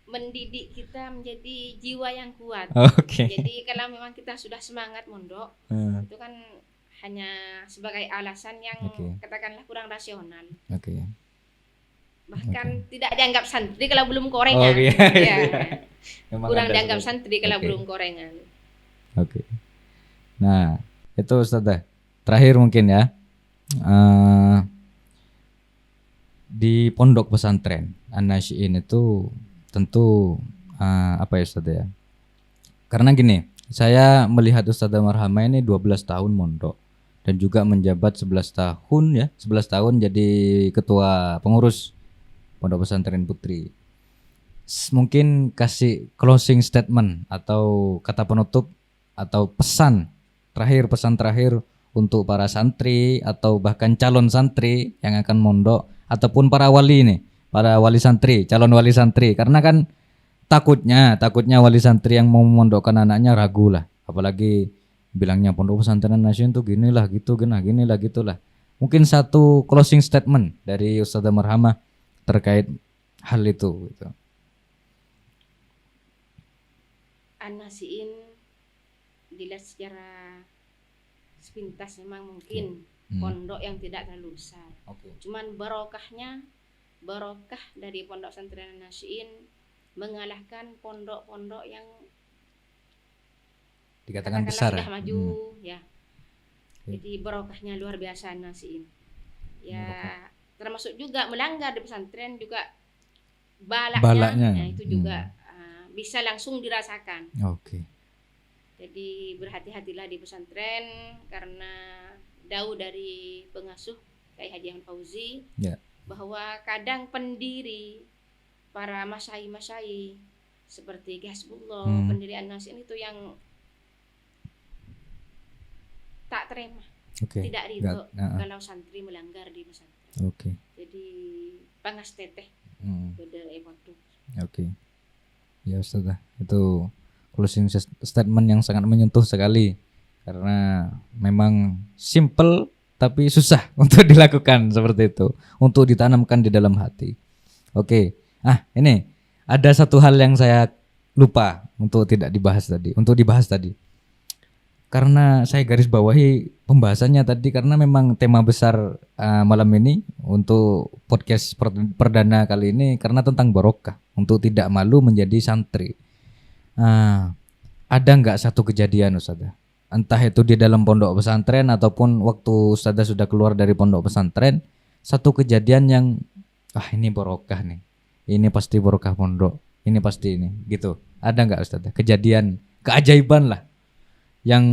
mendidik kita menjadi jiwa yang kuat. Jadi kalau memang kita sudah semangat mondok, itu kan hanya sebagai alasan yang katakanlah kurang rasional. Bahkan tidak dianggap santri kalau belum korengan. Kurang dianggap santri kalau belum korengan. Nah, itu Ustaz. Terakhir mungkin ya. Di pondok pesantren An-Nasyiin itu tentu apa ya Ustaz ya? Karena gini, saya melihat Ustaz Marhama ini 12 tahun mondok dan juga menjabat 11 tahun jadi ketua pengurus Pondok Pesantren Putri. Mungkin kasih closing statement atau kata penutup atau pesan terakhir untuk para santri atau bahkan calon santri yang akan mondok ataupun para wali santri, calon wali santri, karena kan takutnya wali santri yang mau memondokkan anaknya ragu lah, apalagi bilangnya Pondok Pesantren An-Nasyiin tuh ginilah gitulah. Mungkin satu closing statement dari Ustazah Marhamah terkait hal itu gitu. An-Nasyiin dilihat secara sepintas memang mungkin pondok yang tidak terlalu besar. Cuman barokah dari Pondok Pesantren An-Nasyiin mengalahkan pondok-pondok yang dikatakan besar sudah maju ya. Jadi barokahnya luar biasa An-Nasyiin. Ya, termasuk juga melanggar di pesantren juga balaknya. Nah, itu juga bisa langsung dirasakan. Jadi berhati-hatilah di pesantren karena dawuh dari pengasuh Kyai Haji Ahmad Fauzi bahwa kadang pendiri para masyai seperti Ki Hasbullah, pendiri An-Nasyiin itu yang tak terima, tidak ridho kalau santri melanggar di pesantren. Jadi pangas teteh beda waktu. Ya Ustaz, itu closing statement yang sangat menyentuh sekali karena memang simple tapi susah untuk dilakukan seperti itu, untuk ditanamkan di dalam hati. Ini ada satu hal yang saya lupa untuk dibahas tadi. Karena saya garis bawahi pembahasannya tadi karena memang tema besar malam ini untuk podcast perdana kali ini karena tentang barokah, untuk tidak malu menjadi santri. Ada nggak satu kejadian Ustazah, entah itu di dalam pondok pesantren ataupun waktu Ustazah sudah keluar dari pondok pesantren, satu kejadian yang ini barokah nih, ini pasti barokah pondok, ini pasti ini gitu. Ada nggak Ustazah kejadian keajaiban lah yang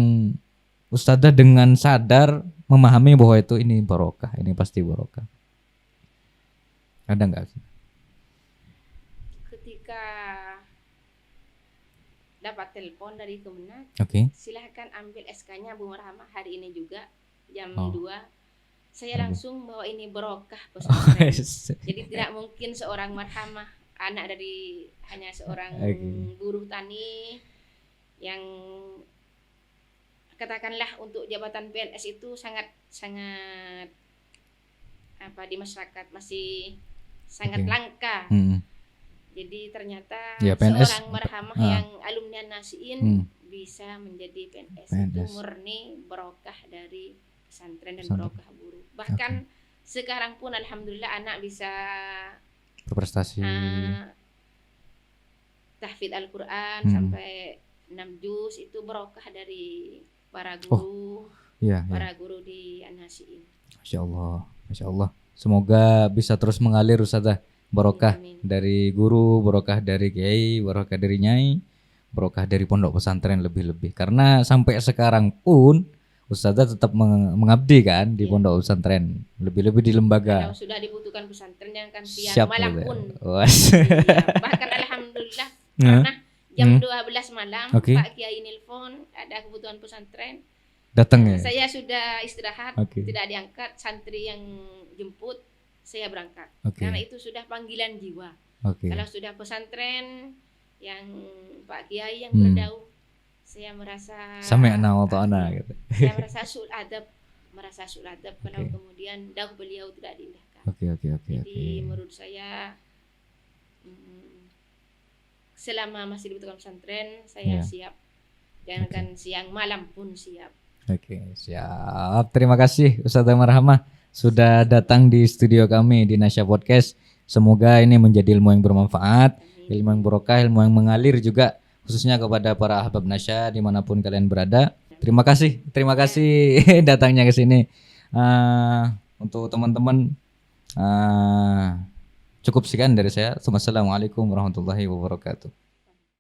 Ustazah dengan sadar memahami bahwa ini barokah, ini pasti barokah? Ada nggak? Ketika dapat telepon dari Kemenak, Oke. silahkan ambil SK-nya Bu Marhamah hari ini juga jam Oh. 2. Saya Oke. langsung bahwa ini barokah Oh, pesantren. yes. Jadi tidak mungkin seorang Marhamah, anak dari hanya seorang Oke. buruh tani yang katakanlah untuk jabatan PNS itu sangat di masyarakat masih sangat Oke. langka. Hmm. Jadi ternyata Ya, PNS. seorang Marhamah Ah. yang alumni Nasiin Hmm. bisa menjadi PNS. PNS. Itu murni barokah dari pesantren dan Pesantren. barokah buruh. Bahkan sekarang pun alhamdulillah anak bisa Berprestasi. tahfidz Al-Qur'an Hmm. sampai 6 juz, itu barokah dari para guru, Iya, iya. para guru di Nasiin. Masya Allah, Masya Allah. Semoga bisa terus mengalir Ustazah. Barokah Amin. dari guru, barokah dari kiai, barokah dari nyai, barokah dari pondok pesantren lebih-lebih. Karena sampai sekarang pun Ustazah tetap mengabdi kan di Iya. pondok pesantren, lebih-lebih di lembaga. Kalau sudah dibutuhkan pesantren yang kan siang Siap malam gitu ya. pun. Was. Iya, bahkan alhamdulillah pernah jam 12 malam Oke. Pak Kiai nelpon ada kebutuhan pesantren. Datang ya. Saya sudah istirahat, Oke. tidak diangkat, santri yang jemput, saya berangkat. Oke. Karena itu sudah panggilan jiwa. Oke. Kalau sudah pesantren yang Pak Kiai yang Hmm. berdauh, saya merasa Sami'na wa ta'na gitu. saya merasa sul adab kalau Oke. kemudian dauh beliau tidak diindahkan. Oke. Jadi menurut saya selama masih dibutuhkan pesantren saya Ya. siap. Jangan siang malam pun siap. Oke, siap. Terima kasih Ustazah Marhamah sudah datang di studio kami di Nasya Podcast. Semoga ini menjadi ilmu yang bermanfaat, ilmu yang barokah, ilmu yang mengalir juga khususnya kepada para ahbab Nasya dimanapun kalian berada. Terima kasih datangnya ke sini. Untuk teman-teman cukup sekian dari saya. Assalamualaikum warahmatullahi wabarakatuh.